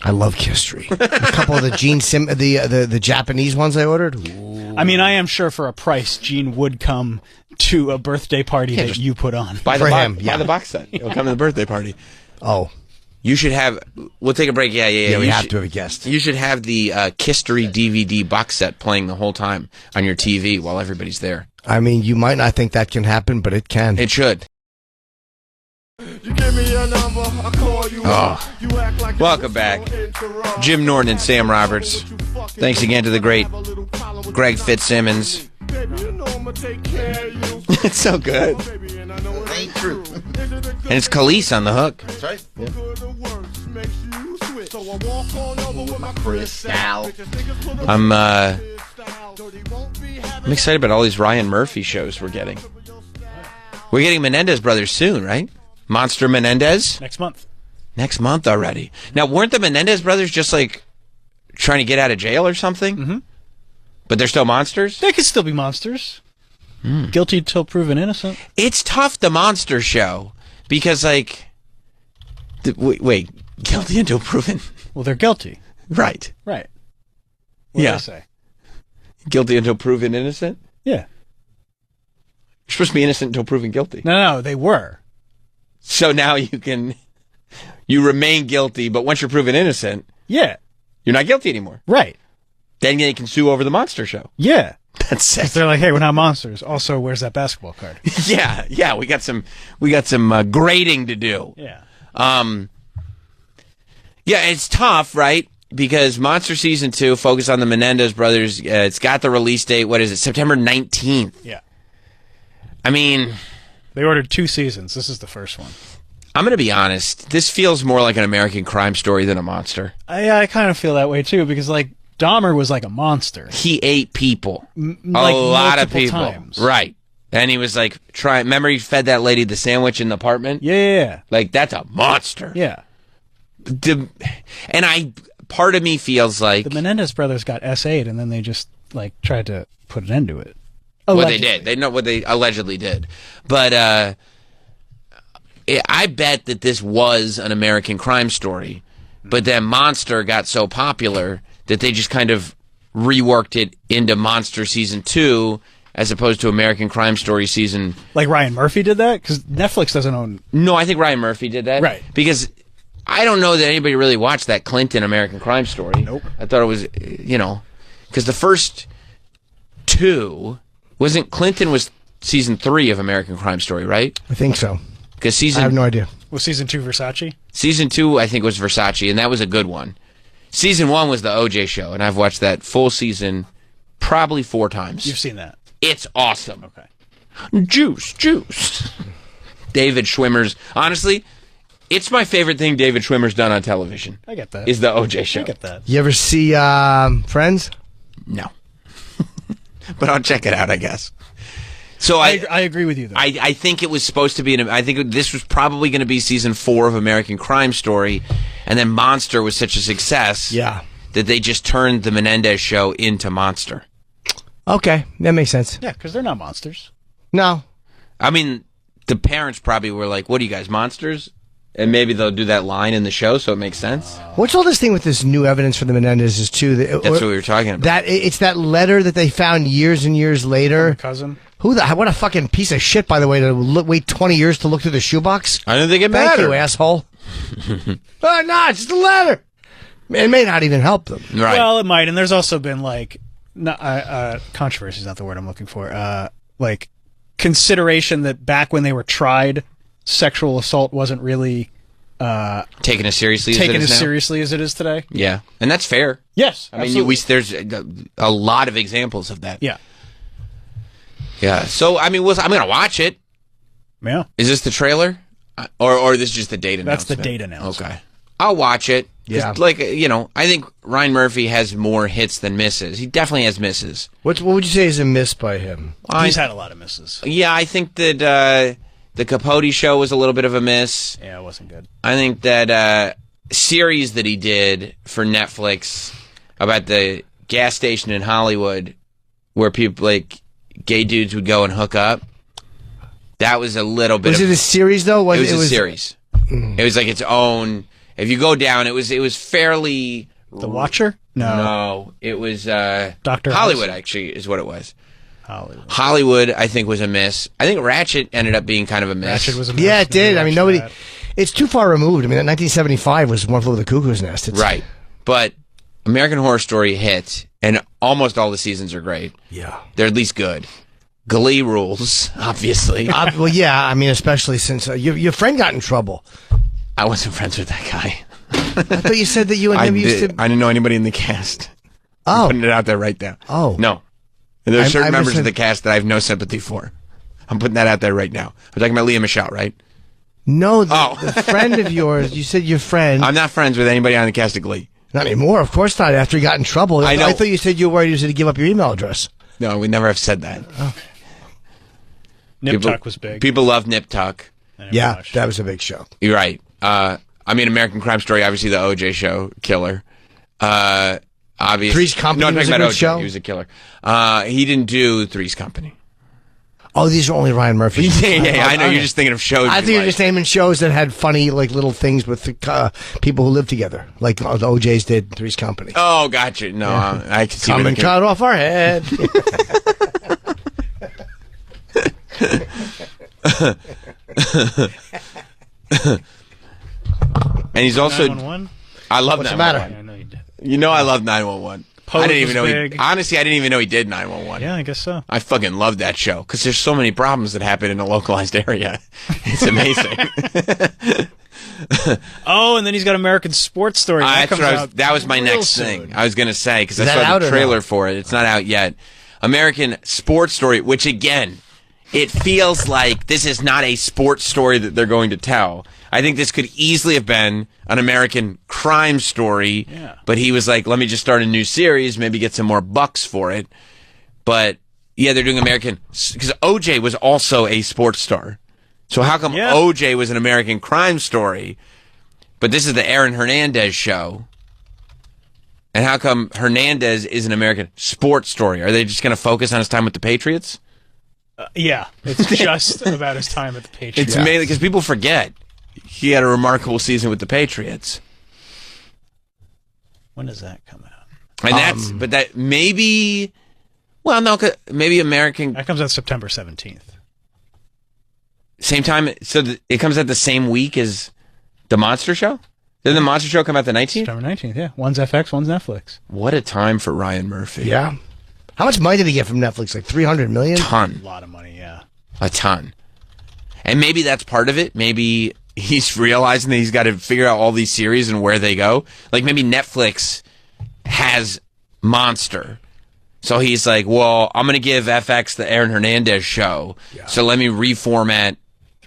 I love history. A couple of the the Japanese ones I ordered. Ooh. I mean, I am sure for a price, Gene would come to a birthday party that you put on. Buy For the him, buy the box set. He'll come to the birthday party. Oh. You should have... We'll take a break. Yeah. We You have should- to have a guest. You should have the History DVD box set playing the whole time on your TV while everybody's there. I mean, you might not think that can happen, but it can. It should. Oh. Welcome back. Jim Norton and Sam Roberts. Thanks again to the great Greg Fitzsimmons. It's so good. Ain't true. And it's Khalees on the hook. That's right. I'm excited about all these Ryan Murphy shows we're getting. We're getting Menendez Brothers soon, right? Monster Menendez? Next month. Next month already. Now, weren't the Menendez Brothers just like trying to get out of jail or something? Mm-hmm. But they're still monsters? They could still be monsters. Guilty till proven innocent. It's tough, the monster show, because like... Wait, guilty until proven... Well, they're guilty. Right. Right. What did I say? Guilty until proven innocent? Yeah. You're supposed to be innocent until proven guilty. No, they were. So now you remain guilty, but once you're proven innocent, Yeah. you're not guilty anymore. Right. Then they can sue over the monster show. Yeah. That's sick. They're like, hey, we're not monsters. Also, where's that basketball card? Yeah, we got some grading to do. Yeah. Yeah, it's tough, right? Because Monster Season 2 focused on the Menendez brothers. It's got the release date. What is it? September 19th. Yeah. I mean, they ordered 2 seasons. This is the first one. I'm going to be honest. This feels more like an American Crime Story than a monster. I kind of feel that way too, because like Dahmer was like a monster. He ate people. Like a lot of multiple people. times. Right. And he was like, remember he fed that lady the sandwich in the apartment? Yeah. Like, that's a monster. Yeah. Part of me feels like... The Menendez brothers got S8 and then they just like tried to put an end to it. Well, they did. They know what they allegedly did. But I bet that this was an American Crime Story. But then Monster got so popular that they just kind of reworked it into Monster Season 2 as opposed to American Crime Story Season... Like Ryan Murphy did that? Because Netflix doesn't own... No, I think Ryan Murphy did that. Right. Because I don't know that anybody really watched that Clinton American Crime Story. Nope. I thought it was, because the first 2... Wasn't Clinton was Season 3 of American Crime Story, right? I think so. Because I have no idea. Was Season 2 Versace? Season 2, I think, was Versace, and that was a good one. Season 1 was the OJ show, and I've watched that full season probably 4 times. You've seen that. It's awesome. Okay. Juice. David Schwimmer's... Honestly, it's my favorite thing David Schwimmer's done on television. I get that. Is the OJ show. I get that. You ever see Friends? No. But I'll check it out, I guess. So I agree with you, though. I think it was supposed to be... I think this was probably going to be Season 4 of American Crime Story, and then Monster was such a success that they just turned the Menendez show into Monster. Okay, that makes sense. Yeah, because they're not monsters. No. I mean, the parents probably were like, what are you guys, monsters? And maybe they'll do that line in the show, so it makes sense. What's all this thing with this new evidence for the Menendezes, too? That's what we were talking about. It's that letter that they found years and years later. Cousin. What a fucking piece of shit, by the way, to wait 20 years to look through the shoebox. I don't think it Thank mattered. you, asshole. No, it's just a letter. It may not even help them. Right. Well, it might, and there's also been like controversy is not the word I'm looking for. Like consideration that back when they were tried, sexual assault wasn't really taken as seriously as it is today. Yeah, and that's fair. Yes, I mean, there's a lot of examples of that. Yeah. Yeah. So I mean, I'm gonna watch it. Yeah. Is this the trailer, or this is just the date announcement? That's the date announcement. Okay. I'll watch it. Yeah. Like, I think Ryan Murphy has more hits than misses. He definitely has misses. What would you say is a miss by him? He's had a lot of misses. Yeah, I think that the Capote show was a little bit of a miss. Yeah, it wasn't good. I think that series that he did for Netflix about the gas station in Hollywood where people, like, gay dudes would go and hook up, that was a little bit Was it a series, though? It was a series. It was like its own... If you go down, it was fairly... The Watcher? No, it was Dr. Hollywood, House? actually, is what it was. Hollywood, I think, was a miss. I think Ratchet ended up being kind of a miss. Ratchet was a miss. Yeah, it did. I mean, nobody... that. It's too far removed. I mean, that 1975 was One Flew Over the Cuckoo's Nest. Right. But American Horror Story hit, and almost all the seasons are great. Yeah. They're at least good. Glee rules, obviously. Well, yeah, I mean, especially since your friend got in trouble. I wasn't friends with that guy. I thought you said that you and him used to... I didn't know anybody in the cast. Oh. I'm putting it out there right now. Oh. No. And there are certain I members of the cast that I have no sympathy for. I'm putting that out there right now. I'm talking about Leah Michelle, right? No, the friend of yours, you said your friend... I'm not friends with anybody on the cast of Glee. Not anymore, of course not, after he got in trouble. I know. I thought you said you were worried he was going to give up your email address. No, we never have said that. Oh. Nip Tuck was big. People love Nip Tuck. Yeah, that was a big show. You're right. I mean, American Crime Story, obviously the OJ show, killer. Obviously, Three's Company I'm was talking a about good OJ. show? He was a killer. He didn't do Three's Company. Oh, these are only Ryan Murphy. yeah, I know. You're just thinking of shows. I think you're just naming shows that had funny, like, little things with people who lived together, like the OJ's did Three's Company. Oh, gotcha. No, Yeah. I can see Come and cut off our head. And he's also... 911? I love What's the 911. matter? I know you did. You know I love 911. Pose I didn't even was know big. honestly, I didn't even know he did 911. Yeah, I guess so. I fucking love that show because there's so many problems that happen in a localized area. It's amazing. Oh, and then he's got American Sports Story. That was my next soon. thing. I was going to say because I Is that saw out the or trailer no? for it. It's not out yet. American Sports Story, which again, it feels like this is not a sports story that they're going to tell. I think this could easily have been an American crime story, but he was like, let me just start a new series, maybe get some more bucks for it. But yeah, they're doing American, because OJ was also a sports star. So how come OJ was an American crime story, but this is the Aaron Hernandez show? And how come Hernandez is an American sports story? Are they just going to focus on his time with the Patriots? Yeah, it's just about his time at the Patriots. It's mainly because people forget he had a remarkable season with the Patriots. When does that come out? And but that maybe, well, no, maybe American. That comes out September 17th. Same time, so it comes out the same week as the Monster Show? Didn't the Monster Show come out the 19th? September 19th, yeah. One's FX, one's Netflix. What a time for Ryan Murphy. Yeah. How much money did he get from Netflix? Like $300 million? Ton. A lot of money, yeah. A ton. And maybe that's part of it. Maybe he's realizing that he's got to figure out all these series and where they go. Like maybe Netflix has Monster. So he's like, well, I'm going to give FX the Aaron Hernandez show. Yeah. So let me reformat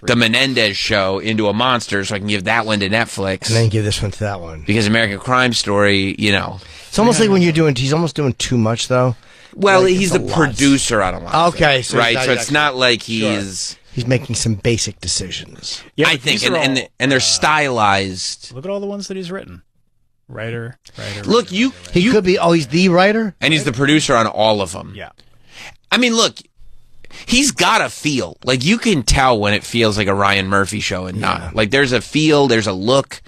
the Menendez show into a Monster so I can give that one to Netflix. And then give this one to that one. Because American Crime Story, you know. It's almost like when you're doing, he's almost doing too much, though. Well, like, he's the producer on a lot. Okay. So right, so it's not like he's... Sure. He's making some basic decisions. Yeah, I think, and they're stylized. Look at all the ones that he's written. Writer. Look, he could be, he's the writer? And he's the producer on all of them. Yeah. I mean, look, he's got a feel. Like, you can tell when it feels like a Ryan Murphy show and not. Like, there's a feel, there's a look.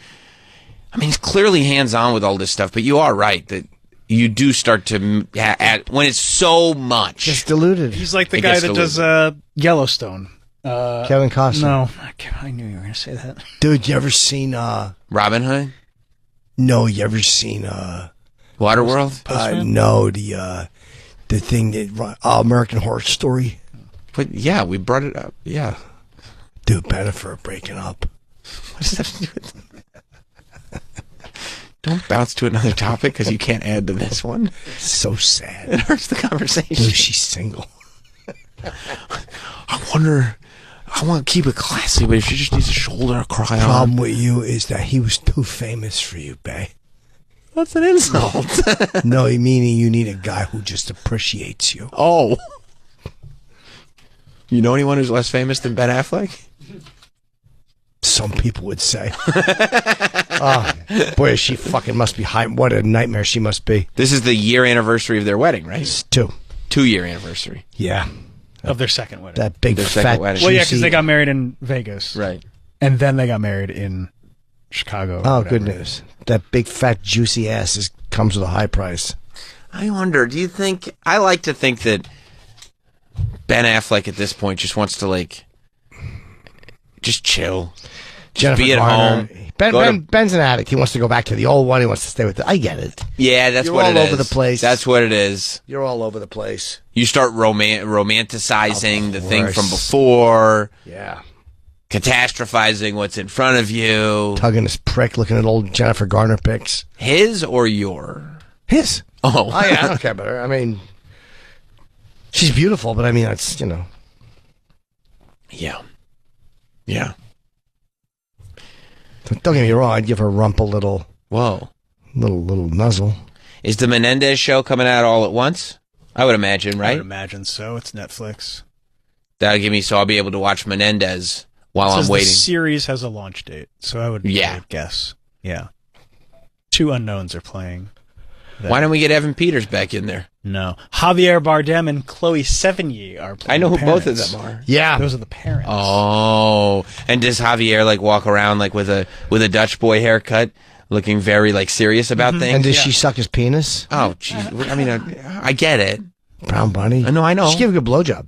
I mean, he's clearly hands-on with all this stuff, but you are right that you do start to, when it's so much. Just diluted. He's like the guy that does Yellowstone. Kevin Costner. No, I knew you were going to say that. Dude, you ever seen... Robin Hood? No, you ever seen... Waterworld? No, the thing that... American Horror Story. But yeah, we brought it up. Yeah. Dude, Bennifer breaking up. What does that have to do with... Don't bounce to another topic because you can't add to this one. So sad. It hurts the conversation. Dude, she's single. I wonder. I want to keep it classy, but if she just needs a shoulder to cry on. The problem with you is that he was too famous for you, Bay. That's an insult. No, meaning you need a guy who just appreciates you. Oh. You know anyone who's less famous than Ben Affleck? Some people would say. Oh, boy, she fucking must be high. What a nightmare she must be. This is the year anniversary of their wedding, right? It's 2. 2-year anniversary. Yeah. Of their second wedding. That big fat wedding. Well, yeah, because they got married in Vegas. Right. And then they got married in Chicago. Oh, good news. That big fat juicy ass comes with a high price. I wonder, do you think... I like to think that Ben Affleck at this point just wants to, like... Just chill. Just be at home. Ben's an addict. He wants to go back to the old one. He wants to stay with it. I get it. Yeah, that's You're what it is. all over the place. That's what it is. You're all over the place. You start romanticizing the thing from before. Yeah. Catastrophizing what's in front of you. Tugging his prick, looking at old Jennifer Garner pics. His or your? His. Oh. Oh, yeah, I don't care about her. I mean, she's beautiful, but I mean, it's, Yeah. Yeah. Don't get me wrong, I'd give her rump a little... Whoa. Little nuzzle. Is the Menendez show coming out all at once? I would imagine, right? I would imagine so. It's Netflix. That'll give me, so I'll be able to watch Menendez while I'm The waiting. series has a launch date, so I would guess. Yeah. 2 unknowns are playing. Why don't we get Evan Peters back in there? No. Javier Bardem and Chloe Sevigny are playing. I know who parents. both of them are. Yeah. Those are the parents. Oh. And does Javier like walk around like with a Dutch boy haircut, looking very like serious about things? And does she suck his penis? Oh, jeez. I mean, I get it. Brown bunny. I know. She gave a good blowjob.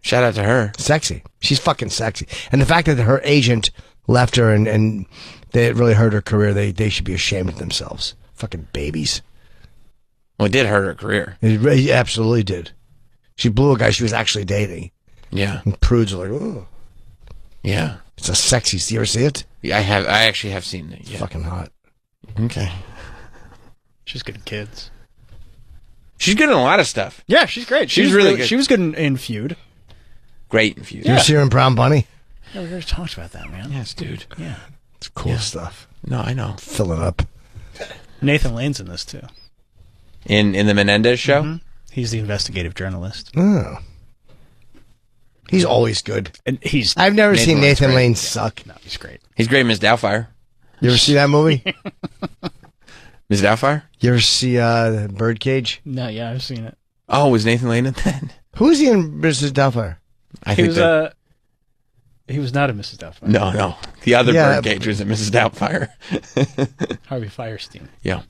Shout out to her. Sexy. She's fucking sexy. And the fact that her agent left her and they really hurt her career, they should be ashamed of themselves. Fucking babies. Well, it did hurt her career. It absolutely did. She blew a guy she was actually dating. Yeah. And prudes are like, oh. Yeah. It's a sexy. You ever see it? Yeah, I actually have seen it. Yeah. Fucking hot. Okay. She's good at kids. She's good in a lot of stuff. Yeah, she's great. She's really good. She was good in Feud. Great in Feud. You ever see her in Brown Bunny? Yeah, we already talked about that, man. Yes, dude. Yeah. It's cool stuff. No, I know. Fill it up. Nathan Lane's in this, too. In the Menendez show? Mm-hmm. He's the investigative journalist. Oh. He's always good. And I've never seen Nathan great. Lane suck. No, he's great. He's great in Miss Doubtfire. You ever see that movie? Miss Doubtfire? You ever see Birdcage? No, yeah, I've seen it. Oh, was Nathan Lane in that? Who is he in Mrs. Doubtfire? I think he was not in Mrs. Doubtfire. No. The other Birdcage was in Mrs. Doubtfire. Harvey Firestein. Yeah.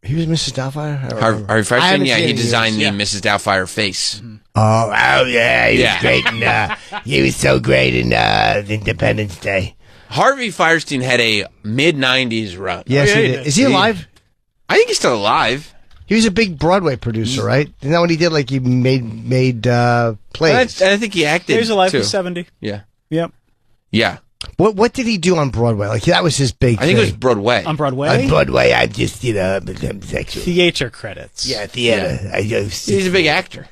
He was Mrs. Doubtfire? Harvey Firestein, yeah, he designed the Mrs. Doubtfire face. Mm-hmm. Oh, yeah, he was great in, he was so great in Independence Day. Harvey Firestein had a mid-90s run. Yes, he did. Is he alive? I think he's still alive. He was a big Broadway producer, right? Isn't that what he did? Like, he made plays. I think he acted, He was alive too. for 70. Yeah. Yep. Yeah. What did he do on Broadway? Like, that was his big I think thing. it was Broadway. On Broadway? On Broadway, I'm just, become sexual. Theater credits. Yeah, theater. Yeah. He's a big actor.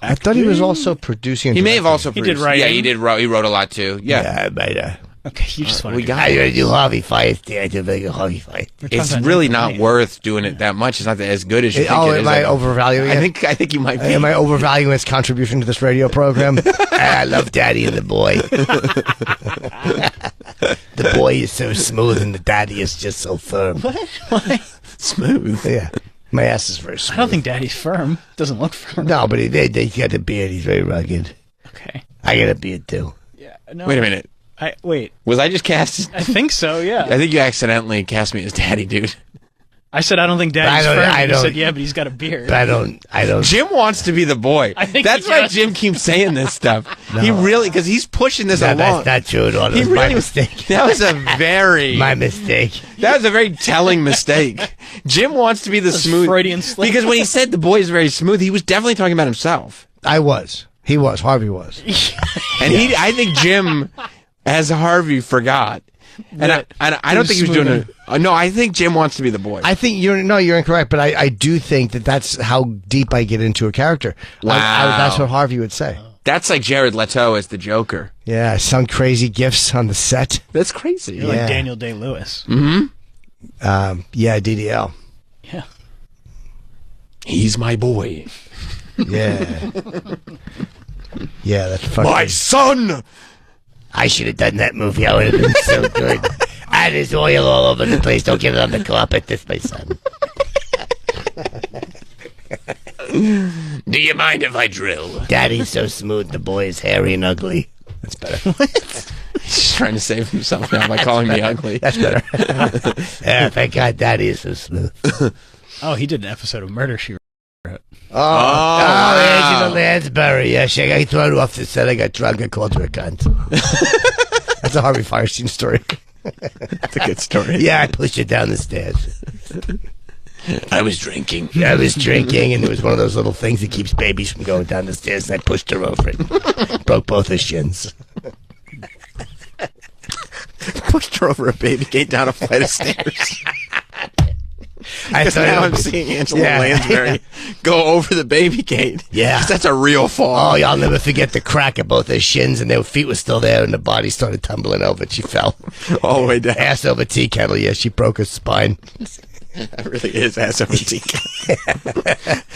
I thought he was also producing and He may have directing. also produced. He did writing. Yeah, he did. He wrote a lot, too. Yeah. Okay, you just want to I gotta do Harvey Firestein. I do make a Harvey Firestein. It's really not worth doing it that much. It's not as good as you think it is. Am I overvaluing it? I think you might be. Am I overvaluing his contribution to this radio program? I love Daddy and the Boy. The boy is so smooth and the daddy is just so firm. What? Why? Smooth. Yeah. My ass is very smooth. I don't think Daddy's firm. Doesn't look firm. No, but they got a beard. He's very rugged. Okay. I got a beard too. Yeah. No. Wait a minute. Wait. Was I just cast? I think so. Yeah. I think you accidentally cast me as Daddy, dude. I said I don't think Daddy's firm. I You don't- said yeah, but he's got a beard. But I don't. Jim wants to be the boy. I think That's he why does. Jim keeps saying this stuff. He really, because he's pushing this No, along. that's not true at all. That He was really my was- mistake. That was a very My mistake. That was a very telling mistake. Jim wants to be the smooth Freudian slip. because when he said the boy is very smooth, he was definitely talking about himself. I was. He was. Harvey was. And I think Jim as Harvey forgot. And I don't think he was doing it. No, I think Jim wants to be the boy. I think you're incorrect, but I do think that's how deep I get into a character. Wow. That's what Harvey would say. That's like Jared Leto as the Joker. Yeah, some crazy gifts on the set. That's crazy. You're like Daniel Day-Lewis. Mm-hmm. Yeah, DDL. Yeah. He's my boy. Yeah. Yeah, that's fucking... My son! I should have done that movie. I would have been so good. Ah, there's oil all over the place. Don't get it on the carpet. That's my son. Do you mind if I drill? Daddy's so smooth. The boy is hairy and ugly. That's better. He's just trying to save himself now by calling me ugly. That's better. Yeah, thank God Daddy is so smooth. Oh, he did an episode of Murder, She Wrote. Angela Lansbury. Yeah, she got thrown off the set. I got drunk and called her a cunt. That's a Harvey Firestein story. That's a good story. Yeah, I pushed her down the stairs. I was drinking. I was drinking, and it was one of those little things that keeps babies from going down the stairs, and I pushed her over it. Broke both her shins. Pushed her over a baby gate down a flight of stairs. Because now I'm seeing Angela Lansbury go over the baby gate. Yeah. 'Cause that's a real fall. Oh, y'all never forget the crack of both her shins, and their feet were still there, and the body started tumbling over, and she fell. All the way down. Ass over tea kettle. Yeah, she broke her spine. That really is ass over tea kettle.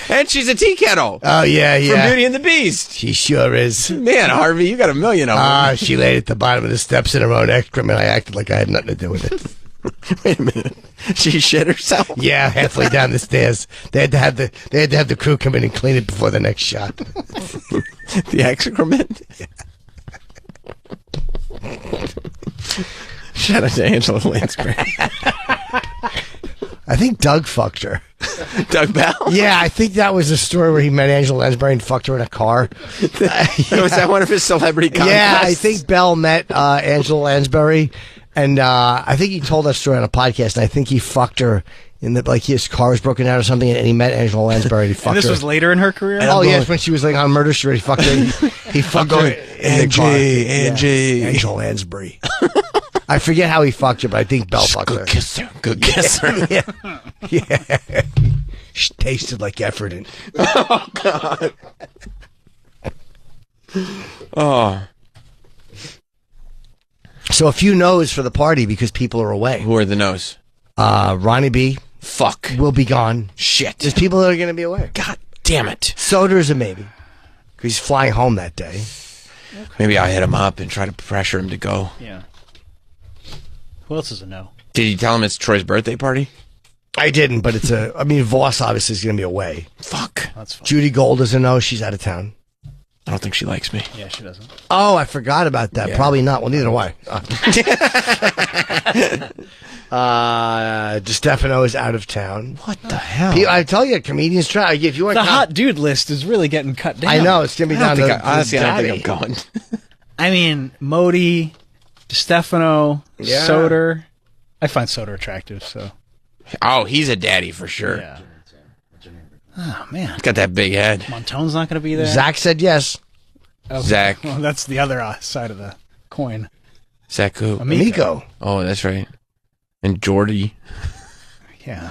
And she's a tea kettle. Oh, yeah. From Beauty and the Beast. She sure is. Man, Harvey, you got a million of them. She laid at the bottom of the steps in her own excrement. I acted like I had nothing to do with it. Wait a minute. She shit herself? Yeah, halfway down the stairs. They had to have the crew come in and clean it before the next shot. The excrement? Shout out to Angela Lansbury. I think Doug fucked her. Doug Bell? Yeah, I think that was a story where he met Angela Lansbury and fucked her in a car. Was that one of his celebrity contests? Yeah, I think Bell met Angela Lansbury, and I think he told that story on a podcast, and I think he fucked her in the, like, his car was broken out or something, and he met Angela Lansbury and he fucked her. And this was later in her career? Oh, yes, when she was like on Murder, She Wrote. He fucked her. He fucked her in the car. Angie. Yeah. Angela Lansbury. I forget how he fucked her, but I think Bell fucked her. Good kisser. Yeah. She tasted like Efferton. Oh, God. Oh. So a few no's for the party because people are away. Who are the no's? Ronnie B. Fuck. Will be gone. Shit. There's people that are going to be away. God damn it. Soder's a maybe. He's flying home that day. Okay. Maybe I'll hit him up and try to pressure him to go. Yeah. Who else is a no? Did you tell him it's Troy's birthday party? I didn't, but Voss obviously is going to be away. Fuck. That's fine. Judy Gold is a no. She's out of town. I don't think she likes me. Yeah, she doesn't. Oh, I forgot about that. Yeah. Probably not. Well, neither do I. DeStefano is out of town. What the hell? I tell you, comedians try. If you want the hot dude list is really getting cut down. I know. It's going to be down to honestly, I don't think I'm going. I mean, Modi, DeStefano, Soder. I find Soder attractive, so. Oh, he's a daddy for sure. Yeah. Oh, man. He's got that big head. Montone's not going to be there? Zach said yes. Okay. Zach. Well, that's the other side of the coin. Zach who? Amico. Oh, that's right. And Jordy. Yeah.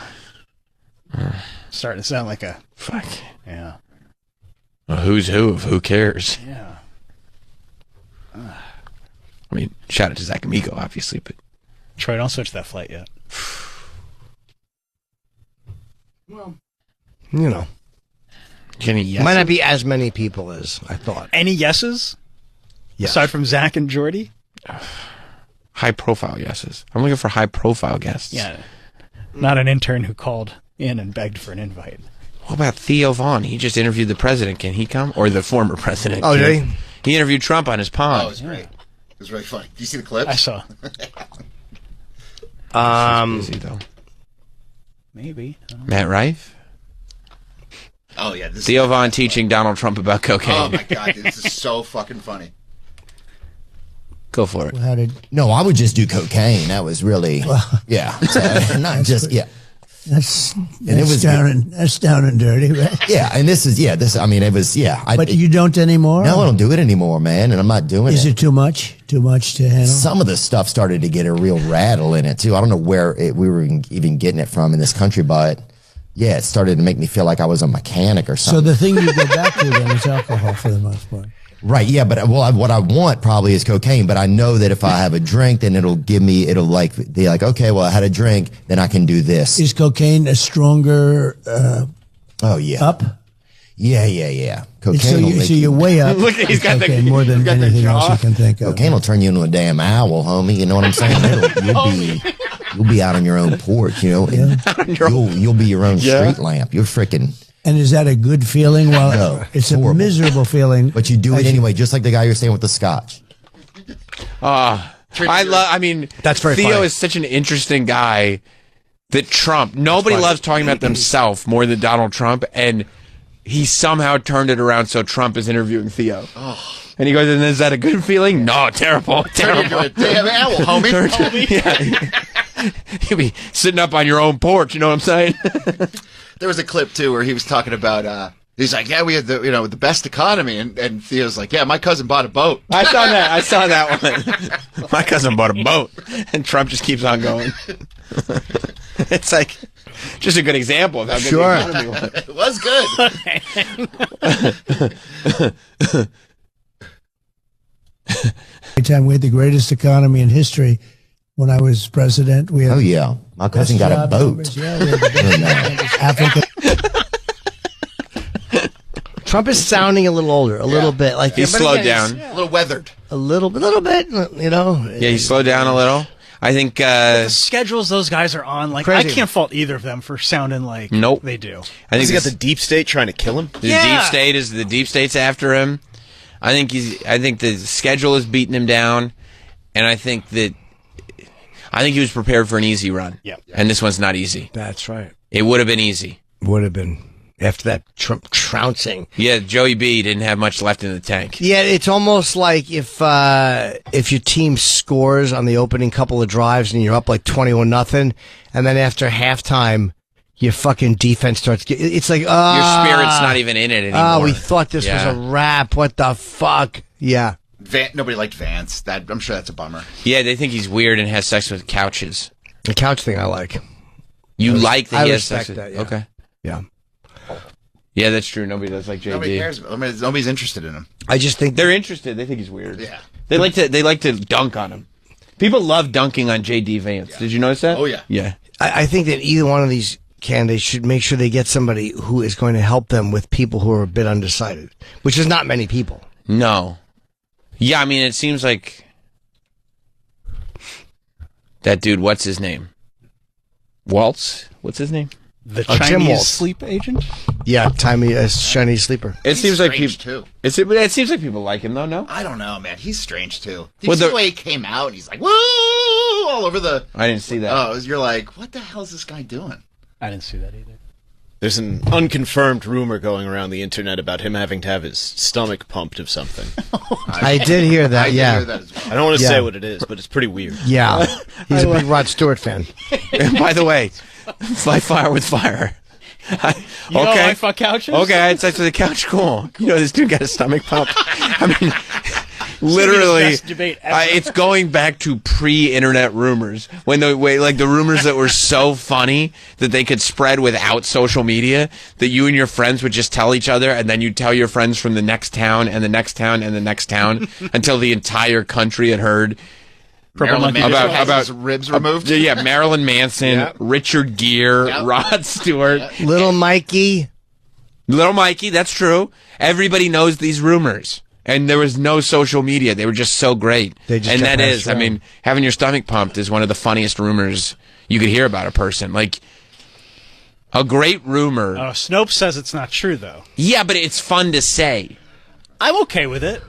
Starting to sound like a... Fuck. Yeah. A who's who of who cares. Yeah. I mean, shout out to Zach Amico, obviously, but... Troy, don't switch that flight yet. Well... You know. Any yeses? Might not be as many people as I thought. Any yeses? Yes. Aside from Zach and Jordy? High profile yeses. I'm looking for high profile guests. Yeah. Not an intern who called in and begged for an invite. What about Theo Vaughn? He just interviewed the president. Can he come? Or the former president? Oh, did he? He interviewed Trump on his pond. Oh, it was great. It was really funny. Did you see the clips? I saw. Busy, though. Maybe. Matt Rife? Oh, yeah. This Theo Vaughn teaching Donald Trump about cocaine. Oh, my God. This is so fucking funny. Go for it. No, I would just do cocaine. That was really, yeah. So, not just, yeah. That's down and dirty, right? Yeah, and I mean, it was, yeah. But you don't anymore? No, I don't do it anymore, man, and I'm not doing it. Is it too much? too much to handle? Some of the stuff started to get a real rattle in it, too. I don't know where we were even getting it from in this country, but yeah, it started to make me feel like I was a mechanic or something. So the thing you go back to then is alcohol for the most part. Right, yeah, but what I want probably is cocaine, but I know that if I have a drink, then it'll be like, okay, well, I had a drink, then I can do this. Is cocaine a stronger oh, yeah. up? Yeah. Cocaine So you're way up. Look, he's got cocaine more than anything else you can think of. Cocaine will turn you into a damn owl, homie. You know what I'm saying? You'll be out on your own porch, you know. You'll be your own street lamp. You're freaking... And is that a good feeling? Well, no, it's horrible. a miserable feeling. But you do it anyway, just like the guy you're saying with the scotch. I mean, that's very Theo funny. is such an interesting guy that nobody loves talking about themselves more than Donald Trump, and he somehow turned it around so Trump is interviewing Theo. Oh. And he goes, and is that a good feeling? No, terrible. Turn into a damn owl, homie. Yeah. You'll be sitting up on your own porch, you know what I'm saying? There was a clip too where he was talking about he's like, yeah, we had the best economy, and Theo's like, yeah, my cousin bought a boat. I saw that one. My cousin bought a boat, and Trump just keeps on going. It's like just a good example of how good the economy was. It was good. Anytime we had the greatest economy in history. When I was president, we had. Oh yeah, my cousin got a boat. Numbers. Yeah, we had the Africa. Trump is sounding a little older, a little bit like He's slowed down, a little weathered, a little bit. You know. Yeah, he slowed down a little. I think the schedules those guys are on, like crazy. I can't fault either of them for sounding like they do. I think he got the deep state trying to kill him. The deep state's after him. I think the schedule is beating him down, and I think he was prepared for an easy run. Yeah. And this one's not easy. That's right. It would have been easy. Would have been after that Trump trouncing. Yeah, Joey B didn't have much left in the tank. Yeah, it's almost like if your team scores on the opening couple of drives and you're up like 21-0, and then after halftime your fucking defense starts it's like your spirit's not even in it anymore. We thought this was a wrap. What the fuck? Yeah. Nobody liked Vance. I'm sure that's a bummer. Yeah, they think he's weird and has sex with couches. The couch thing I like. You like that I he has sex respect with... that, yeah. Okay. Yeah. Yeah, that's true. Nobody does like JD. Nobody cares. Nobody's interested in him. I just think they're interested. They think he's weird. Yeah. They like to dunk on him. People love dunking on JD Vance. Yeah. Did you notice that? Oh yeah. Yeah. I think that either one of these candidates should make sure they get somebody who is going to help them with people who are a bit undecided, which is not many people. No. Yeah, I mean, it seems like that dude, what's his name? Waltz? What's his name? The Tim Chinese Waltz. sleep agent? Yeah, Chinese sleeper. It seems like people too. It seems like people like him though, no? I don't know, man. He's strange too. Well, The way he came out and he's like, woo, all over the... I didn't see that. Oh, you're like, what the hell is this guy doing? I didn't see that either. There's an unconfirmed rumor going around the internet about him having to have his stomach pumped of something. I did hear that, I did hear that as well. I don't want to say what it is, but it's pretty weird. Yeah. He's a big Rod Stewart fan. And by the way, fight fire with fire. You know I fuck couches? Okay, I had sex with a couch. Cool. You know, this dude got a stomach pump. I mean, literally, best debate ever. it's going back to pre-internet rumors when the rumors that were so funny that they could spread without social media, that you and your friends would just tell each other, and then you'd tell your friends from the next town and the next town and the next town until the entire country had heard. Marilyn Manson about has his ribs removed. Yeah, Marilyn Manson, Richard Gere, Rod Stewart, Little Mikey. That's true. Everybody knows these rumors. And there was no social media. They were just so great. They just and kept that us is, strong. I mean, having your stomach pumped is one of the funniest rumors you could hear about a person. Like, a great rumor. Snopes says it's not true, though. Yeah, but it's fun to say. I'm okay with it.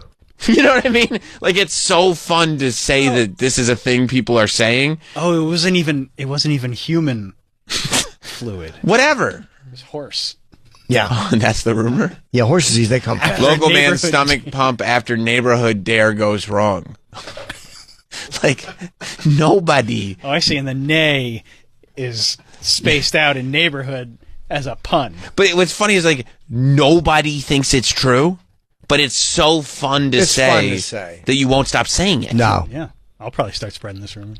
You know what I mean? Like, it's so fun to say that this is a thing people are saying. Oh, it wasn't even human fluid. Whatever. It was horse. Yeah. Oh, that's the rumor? Yeah, horses, they come fast. Local man's stomach pump after neighborhood dare goes wrong. Like, nobody. Oh, I see. And the nay is spaced out in neighborhood as a pun. But what's funny is, like, nobody thinks it's true. but it's so fun to, It's say, fun to say. that you won't stop saying it. No. Yeah. I'll probably start spreading this rumor.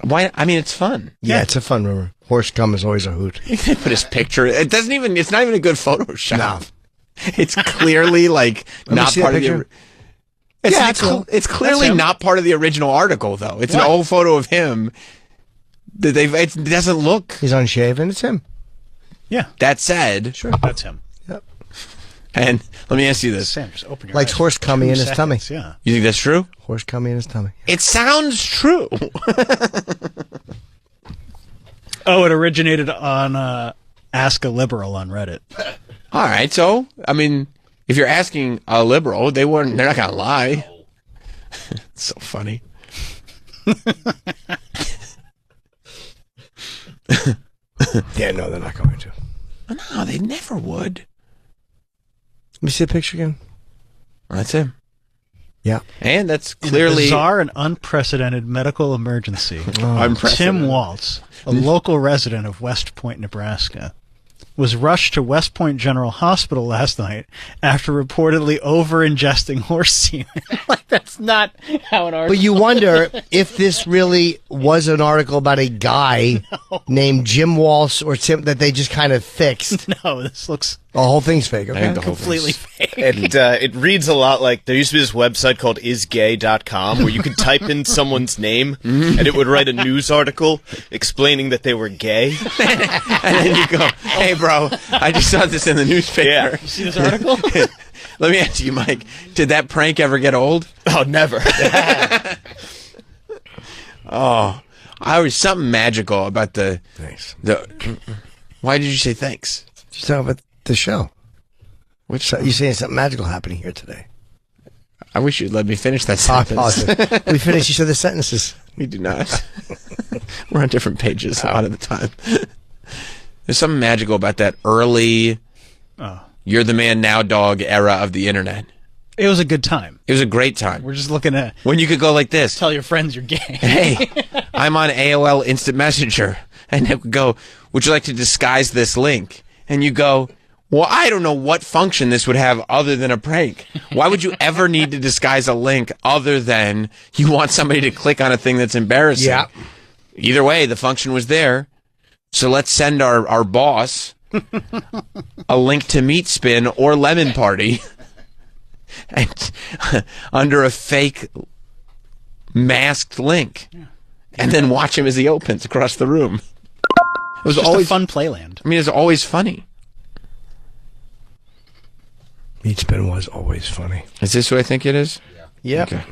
Why? I mean, it's fun. Yeah, it's a fun rumor. Horse cum is always a hoot. They put his picture. It doesn't even. It's not even a good Photoshop. No. It's clearly like Let me not see part that of the. picture. It's clearly not part of the original article, though. It's an old photo of him. That it doesn't look. He's unshaven. It's him. Yeah. That said, Sure. That's him. Yep. And let me ask you this: Sam, just open your Likes eyes. horse cummy 2 in his tummy. seconds, Yeah. You think that's true? Horse cummy in his tummy. It sounds true. Oh, it originated on Ask a Liberal on Reddit. All right, so I mean, if you're asking a liberal, they're not gonna lie. It's so funny. Yeah, no, they're not going to. No, they never would. Let me see the picture again. That's him. Yeah. And that's In a clearly bizarre and unprecedented medical emergency. Unprecedented. Tim Waltz, a local resident of West Point, Nebraska, was rushed to West Point General Hospital last night after reportedly over-ingesting horse semen. Like, that's not how an article... But you wonder if this really was an article about a guy named Jim Walsh or Tim that they just kind of fixed. No, this looks... The whole thing's fake, I okay? think the whole completely thing's- fake. And it reads a lot like there used to be this website called isgay.com where you could type in someone's name and it would write a news article explaining that they were gay. And then you go, "Hey, bro, I just saw this in the newspaper. Yeah. You see this article? Let me ask you, Mike, did that prank ever get old?" Oh, never. Oh, I was something magical about the. Thanks. Why did you say thanks? Just talk about the show. Which You saying something magical happening here today? I wish you'd let me finish that I sentence. apologize. We finished each other's sentences. We do not. We're on different pages a lot of the time. There's something magical about that early "you're the man now, dog" era of the internet. It was a good time. It was a great time. We're just looking at... When you could go like this. Tell your friends you're gay. Hey, I'm on AOL Instant Messenger. And it would go, "Would you like to disguise this link?" And you go, "Well, I don't know what function this would have other than a prank. Why would you ever need to disguise a link other than you want somebody to click on a thing that's embarrassing?" Yeah. Either way, the function was there. So let's send our boss a link to Meat Spin or Lemon Party and under a fake masked link. And then watch him as he opens across the room. It was just always a fun playland. I mean, it's always funny. Meat Spin was always funny. Is this who I think it is? Yeah. Okay.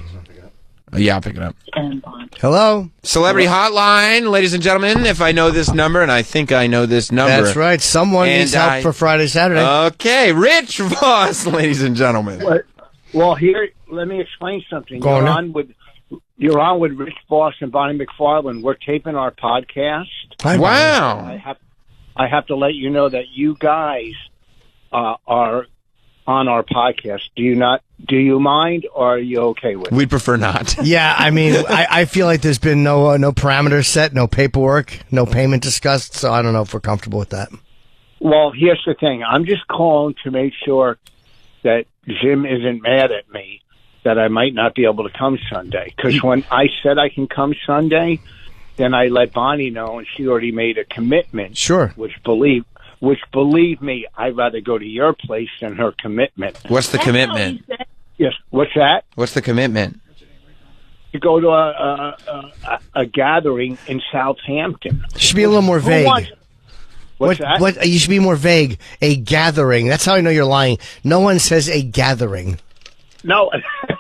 Yeah, I'll pick it up. Hello? Celebrity Hotline, ladies and gentlemen. If I know this number, and I think I know this number. That's right. Someone And needs help I- for Friday, Saturday. Okay, Rich Voss, ladies and gentlemen. Well, here, let me explain something. Go on, You're on with Rich Voss and Bonnie McFarland. We're taping our podcast. Hi, Wow. I have to let you know that you guys are on our podcast. Do you mind, or are you okay with it? We'd prefer not. Yeah, I mean, I feel like there's been no parameters set, no paperwork, no payment discussed, so I don't know if we're comfortable with that. Well, here's the thing. I'm just calling to make sure that Jim isn't mad at me that I might not be able to come Sunday. Because when I said I can come Sunday, then I let Bonnie know, and she already made a commitment. Sure. Which believe me, I'd rather go to your place than her commitment. What's the commitment? Yes. What's that? What's the commitment? To go to a gathering in Southampton. You should be a little more Who vague. wants- What's that? What? You should be more vague. A gathering. That's how I know you're lying. No one says a gathering. No.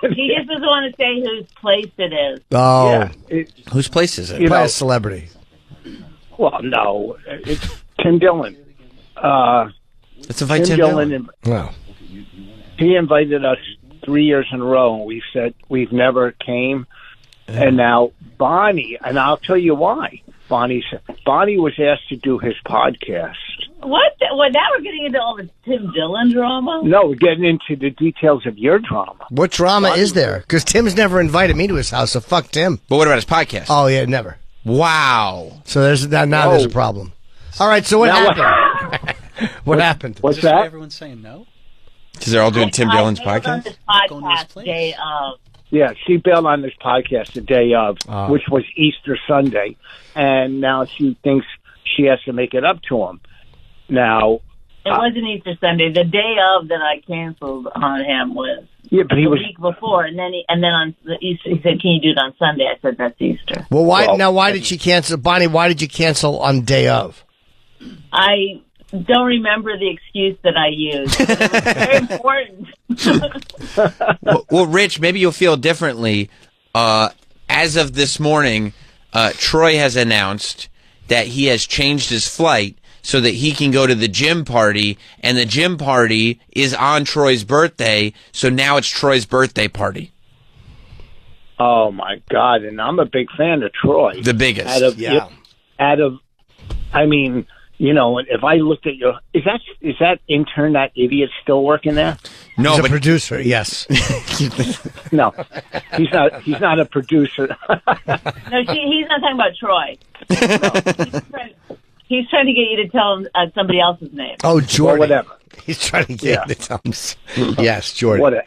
He just doesn't want to say whose place it is. Oh. Yeah, Whose place is it? Probably a celebrity. Well, no. It's Tim Dillon. Let's invite Tim Dillon. Wow. He invited us 3 years in a row, and we said we've never came. And now Bonnie, and I'll tell you why. Bonnie was asked to do his podcast. What? Well, now we're getting into all the Tim Dillon drama? No, we're getting into the details of your drama. What drama is there? Because Tim's never invited me to his house, so fuck Tim. But what about his podcast? Oh, yeah, never. Wow. So there's a problem. All right, so what Now happened? What happened? What's Is this why that? everyone's saying no? Because they're all doing Tim Dillon's I bailed on podcast? this podcast day of. Yeah, she bailed on this podcast the day of, which was Easter Sunday, and now she thinks she has to make it up to him. Now, It wasn't Easter Sunday. The day of that I canceled on him was but he the was week before, and then on the Easter he said, "Can you do it on Sunday?" I said, "That's Easter." Well, why did she cancel, Bonnie? Why did you cancel on day of? I don't remember the excuse that I used. But it was very important. Well, Rich, maybe you'll feel differently. As of this morning, Troy has announced that he has changed his flight so that he can go to the gym party, and the gym party is on Troy's birthday, so now it's Troy's birthday party. Oh my God! And I'm a big fan of Troy. The biggest, I mean, you know, if I looked at your, is that intern, that idiot, still working there? No, He's but a producer. Yes. No, he's not. He's not a producer. No, he's not talking about Troy. He's trying to get you to tell him somebody else's name. Oh, Jordan. Or whatever. He's trying to get you to tell him. Yes, Jordan.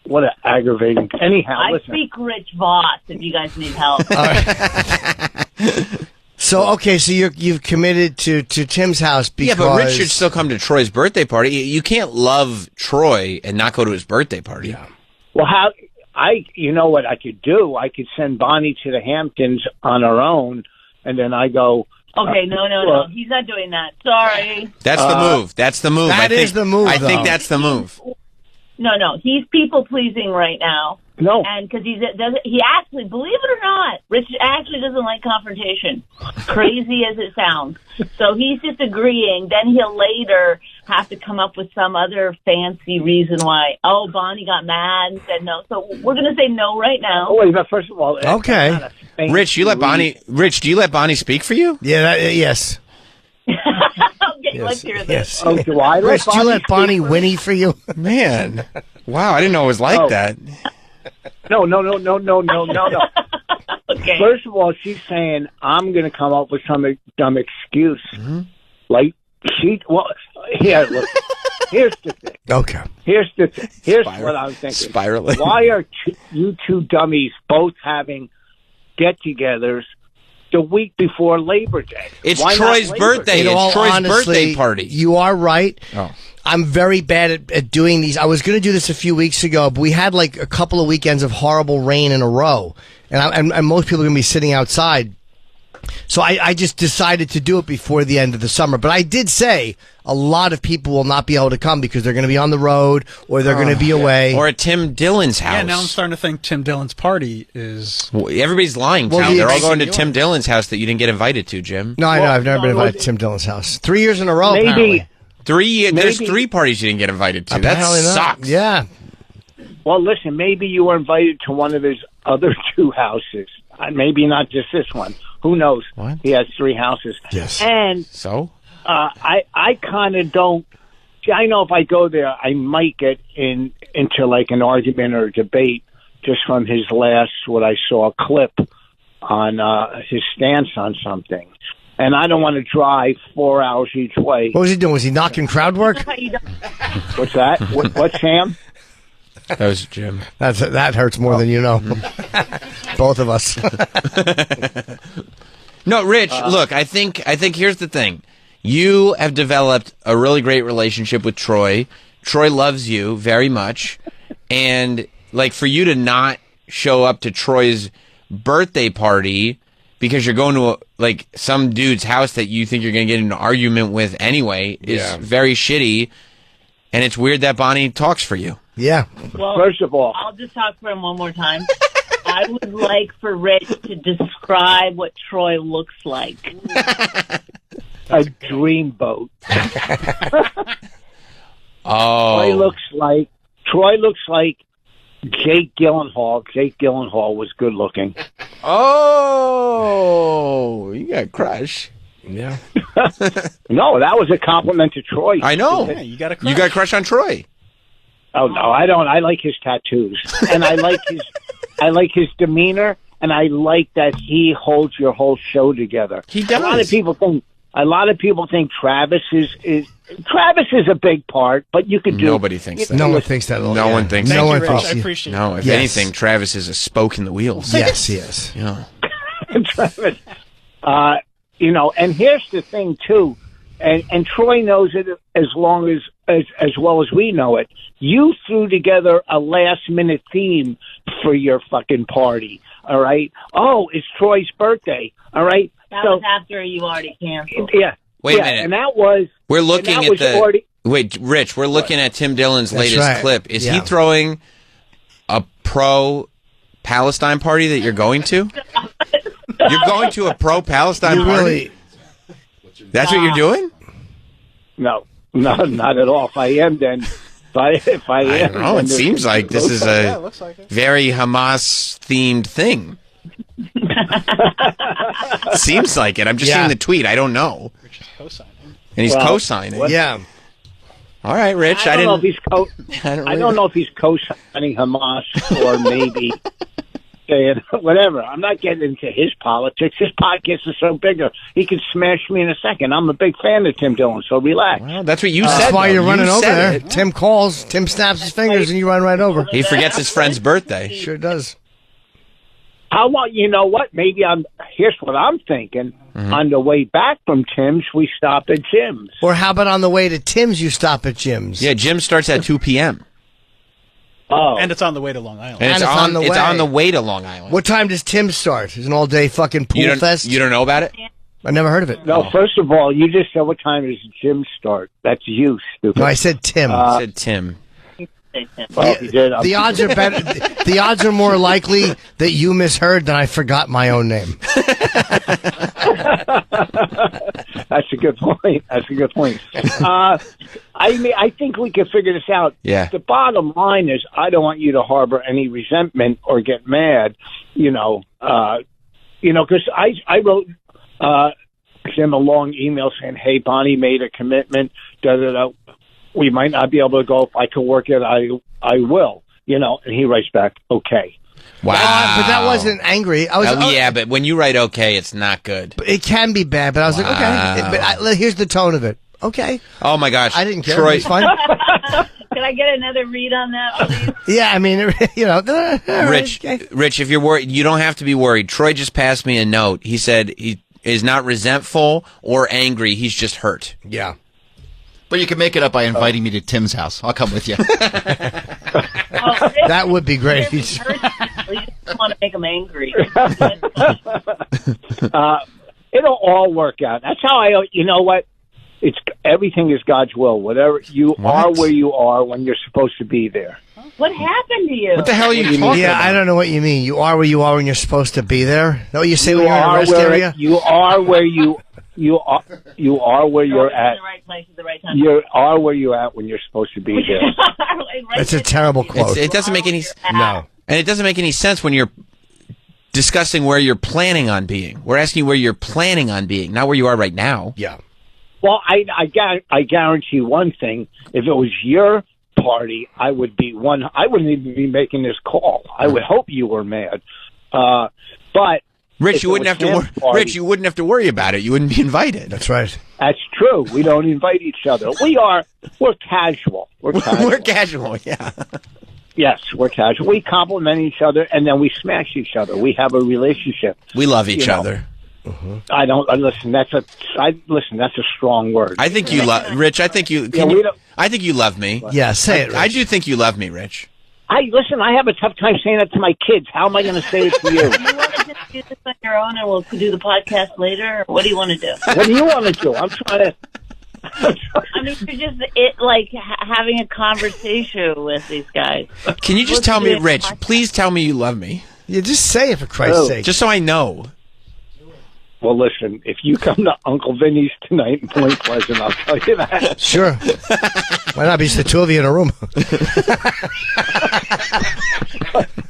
What a aggravating. Anyhow, I listen. speak Rich Voss if you guys need help. So you've committed to Tim's house because yeah, but Rich should still come to Troy's birthday party. You can't love Troy and not go to his birthday party. Yeah. Well, you know what I could do? I could send Bonnie to the Hamptons on her own, and then I go. Okay, no. He's not doing that. Sorry. That's the move. That's the move. That is the move. I think that's the move. No. He's people pleasing right now. No. And because he actually, believe it or not, Rich actually doesn't like confrontation, crazy as it sounds. So he's just agreeing. Then he'll later have to come up with some other fancy reason why, Bonnie got mad and said no. So we're going to say no right now. Oh, wait, but first of all, okay. Rich, do you let Bonnie speak for you? Yeah, yes. Okay, let's hear this. Yes. Oh, do I Rich, do you let Bonnie whinny for you? Man. Wow, I didn't know it was like that. No. Okay. First of all, she's saying I'm going to come up with some dumb excuse. Mm-hmm. Like look, here's the thing. Okay. Here's what I'm thinking. Spiraling. Why are you two dummies both having get-togethers the week before Labor Day? It's Why Troy's not Labor birthday. Day? It's Troy's birthday party. You are right. Oh. I'm very bad at doing these. I was going to do this a few weeks ago, but we had like a couple of weekends of horrible rain in a row, and most people are going to be sitting outside. So I just decided to do it before the end of the summer. But I did say a lot of people will not be able to come because they're going to be on the road or they're going to be away. Or at Tim Dillon's house. Yeah, now I'm starting to think Tim Dillon's party is... Well, everybody's lying, Well, Tom. They're all going to yours. Tim Dillon's house that you didn't get invited to, Jim. No, I know. I've never been invited to Tim Dillon's house. 3 years in a row, apparently. There's 3 parties you didn't get invited to. Apparently That not. sucks. Yeah. Well, listen, maybe you were invited to one of his other 2 houses. Maybe not just this one. Who knows? What? He has 3 houses. Yes. And So? I kind of don't. See, I know if I go there, I might get into like an argument or a debate just from his last, what I saw, clip on his stance on something. And I don't want to drive 4 hours each way. What was he doing? Was he knocking crowd work? What's that? What, Sam? That was Jim. That hurts more than you know. Both of us. No, Rich, look, I think here's the thing. You have developed a really great relationship with Troy. Troy loves you very much. And like for you to not show up to Troy's birthday party because you're going to like some dude's house that you think you're going to get in an argument with anyway is very shitty. And it's weird that Bonnie talks for you. Yeah. Well, first of all, I'll just talk for him one more time. I would like for Rich to describe what Troy looks like. A dreamboat. Oh. Troy looks like Jake Gyllenhaal. Jake Gyllenhaal was good looking. Oh, you got a crush. Yeah. No, that was a compliment to Troy. I know. Yeah, you got a crush. You got a crush on Troy. Oh no, I don't. I like his tattoos, and I like his demeanor, and I like that he holds your whole show together. He does. A lot of people think A lot of people think Travis is a big part, but you could do. Nobody thinks that. No one thinks that at all. No one thinks no that. one Rich. thinks I appreciate No, if anything, Travis is a spoke in the wheels. Yes, he is. Yeah. Travis. And here's the thing too, and Troy knows it as well as we know it. You threw together a last minute theme for your fucking party. All right. Oh, it's Troy's birthday. All right. That was after you already canceled. Yeah. Wait a minute. And that was. We're looking at the. Wait, Rich, we're looking at Tim Dillon's That's latest right. clip. Is he Yeah. throwing a pro-Palestine party that you're going to? You're going to a pro-Palestine party? That's what you're doing? No, not at all. If I am, then if I am, I don't know. then It seems like this is a looks like it. very Hamas-themed thing. Seems like it. I'm just seeing the tweet. I don't know. Rich is co-signing. And he's co-signing. Yeah. All right, Rich. I don't know if he's I don't know if he's co-signing Hamas or maybe saying whatever. I'm not getting into his politics. His podcast is so bigger. He could smash me in a second. I'm a big fan of Tim Dillon, so relax. Well, that's what you said. That's why though. you're running You over said there. it. Tim calls, Tim snaps his fingers, and you run right over. He forgets his friend's birthday. Sure does. How about, you know what? Maybe here's what I'm thinking. Mm-hmm. On the way back from Tim's, we stop at Jim's. Or how about on the way to Tim's, you stop at Jim's? Yeah, Jim starts at 2 p.m. Oh. And it's on the way to Long Island. And it's on the way to Long Island. What time does Tim's start? It's an all-day fucking pool fest? You don't know about it? I never heard of it. No, first of all, you just said what time does Jim start. That's you, stupid. No, I said Tim. I said Tim. Well, if you did, The odds are better. The odds are more likely that you misheard than I forgot my own name. That's a good point. I think we can figure this out. Yeah. The bottom line is, I don't want you to harbor any resentment or get mad. Because I wrote Jim a long email saying, "Hey, Bonnie made a commitment. We might not be able to go. If I can work it, I will." And he writes back, "Okay." Wow. But that wasn't angry. I was. Yeah, but when you write okay, it's not good. It can be bad, but I was like, okay. But here's the tone of it. Okay. Oh my gosh. I didn't care. Troy, It's fine. Can I get another read on that, please? Yeah, I mean, Rich, if you're worried, you don't have to be worried. Troy just passed me a note. He said he is not resentful or angry. He's just hurt. Yeah. But you can make it up by inviting me to Tim's house. I'll come with you. That would be great. You just want to make him angry. It'll all work out. That's how you know what? Everything is God's will. Whatever you are where you are when you're supposed to be there. What happened to you? What the hell are you talking about? I don't know what you mean. You are where you are when you're supposed to be there? Is that what you say when you're in a rest area? You are where you are where you're at. In the right place at the right time. You are where you're at when you're supposed to be there. That's a terrible quote. It doesn't make any No. And it doesn't make any sense when you're discussing where you're planning on being. We're asking you where you're planning on being, not where you are right now. Yeah. Well, I guarantee one thing: if it was your party, I wouldn't even be making this call. I would hope you were mad, but Rich, you wouldn't have to. Rich, you wouldn't have to worry about it. You wouldn't be invited. That's right. That's true. We don't invite each other. We're casual. We're casual. We're casual. Yeah. Yes, we're casual. We compliment each other, and then we smash each other. We have a relationship. We love each other. I don't listen. That's a strong word. I think you love Rich. I think you. I think you love me. Yeah, say it, Rich. I do think you love me, Rich. I have a tough time saying that to my kids. How am I going to say it to you? Do you want to just do this on your own, and we'll do the podcast later? Or what do you want to do? What do you want to do? I'm trying to. I mean, you're just having a conversation with these guys. Can you just tell me, Rich? Please tell me you love me. Yeah, just say it for Christ's sake. Just so I know. Well, listen, if you come to Uncle Vinny's tonight in Point Pleasant, I'll tell you that. Sure. Why not? Be just the two of you in a room.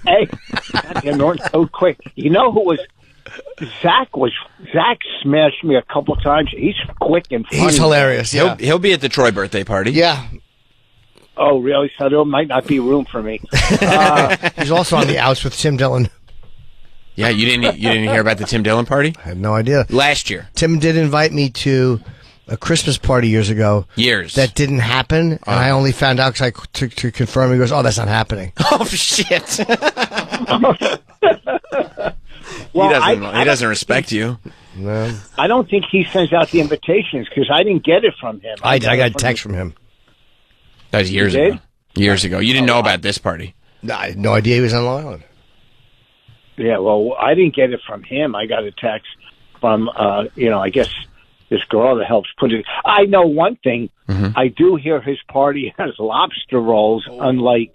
Hey, you're Norton so quick. You know who was? Zach smashed me a couple times. He's quick and funny. He's hilarious. Yeah. He'll be at the Troy birthday party. Yeah. Oh, really? So there might not be room for me. He's also on the outs with Tim Dillon. Yeah, you didn't hear about the Tim Dillon party? I had no idea. Last year. Tim did invite me to a Christmas party years ago. That didn't happen, and I only found out because to confirm. He goes, "Oh, that's not happening." Oh shit! Well, he doesn't respect you. No. I don't think he sends out the invitations because I didn't get it from him. I got a text from him. That was years ago. Years ago. You didn't know about this party. No, I had no idea he was on Long Island. Yeah, well, I didn't get it from him. I got a text from, I guess this girl that helps put it. I know one thing. Mm-hmm. I do hear his party has lobster rolls, unlike,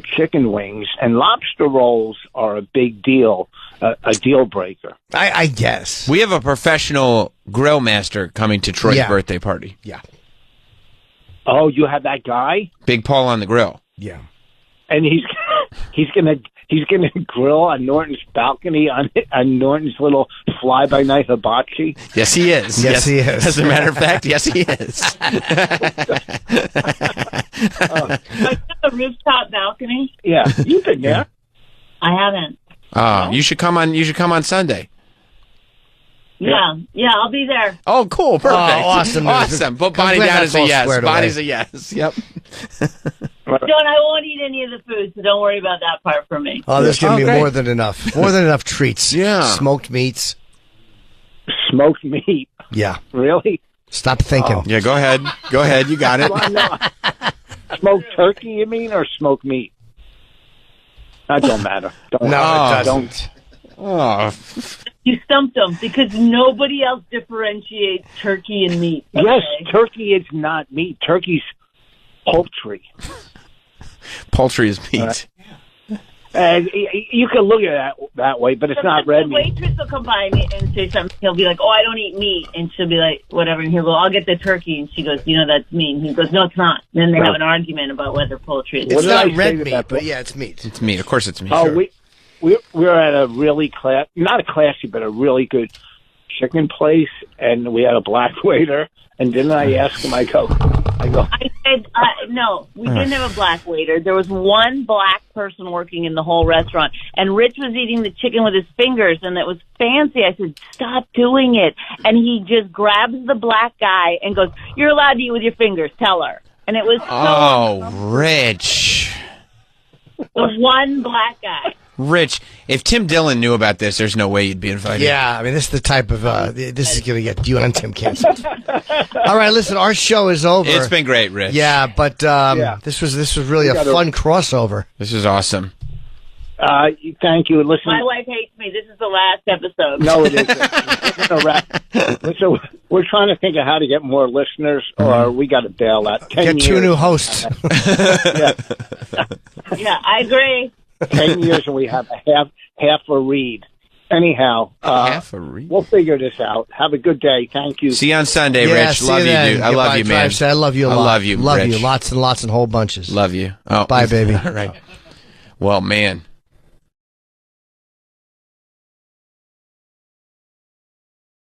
chicken wings. And lobster rolls are a big deal, a deal breaker. I guess. We have a professional grill master coming to Troy's birthday party. Yeah. Oh, you have that guy? Big Paul on the grill. Yeah. And he's gonna grill on Norton's balcony on Norton's little fly-by-night hibachi. Yes, he is. Yes, he is. As a matter of fact, yes, he is. Like a rooftop balcony. Yeah, you've been there. I haven't. You should come on. You should come on Sunday. Yeah, I'll be there. Oh, cool, perfect, awesome. Put Bonnie down as a yes. Bonnie's a yes. Yep. John, I won't eat any of the food, so don't worry about that part for me. Oh, there's going to be great. more than enough. More than enough treats. Yeah. Smoked meats. Smoked meat. Yeah. Really? Stop thinking. Yeah, go ahead. Go ahead. You got it. Smoked turkey, you mean, or smoked meat? That don't matter. No, it doesn't. Oh. You stumped them because nobody else differentiates turkey and meat. Okay? Yes, turkey is not meat. Turkey's poultry. Poultry is meat. You can look at it that way, but it's not red The meat. waitress will come by me and say something. He'll be like, "Oh, I don't eat meat," and she'll be like, "Whatever." And he'll go, "I'll get the turkey," and she goes, "That's meat." And he goes, "No, it's not." And then they have an argument about whether poultry is. It's not red meat, but yeah, it's meat. It's meat. Of course, it's meat. Oh, Sure. we're at a really not a classy, but a really good chicken place, and we had a black waiter. And didn't I ask him? I go. I said, no, we didn't have a black waiter. There was one black person working in the whole restaurant. And Rich was eating the chicken with his fingers, and it was fancy. I said, stop doing it. And he just grabs the black guy and goes, "You're allowed to eat with your fingers. Tell her." And it was Rich. the one black guy. Rich, if Tim Dillon knew about this, there's no way you'd be invited. Yeah, I mean, this is the type of, this is going to get you and Tim canceled. All right, listen, our show is over. It's been great, Rich. Yeah, but this was really a fun crossover. This is awesome. Thank you. Listen, My wife hates me. This is the last episode. no, it isn't. Listen, we're trying to think of how to get more listeners, or we got to bail out. 10 Get years. 2 new hosts. Yeah, I agree. 10 years and we have half a read. Anyhow, half a read. We'll figure this out. Have a good day. Thank you. See you on Sunday, Yeah, Rich. see Love you, then. dude. I love you, man. I love you a lot. I love you, Love Rich. you. Lots and lots and whole bunches. Love you. Oh, Bye, baby. All right. Well, man.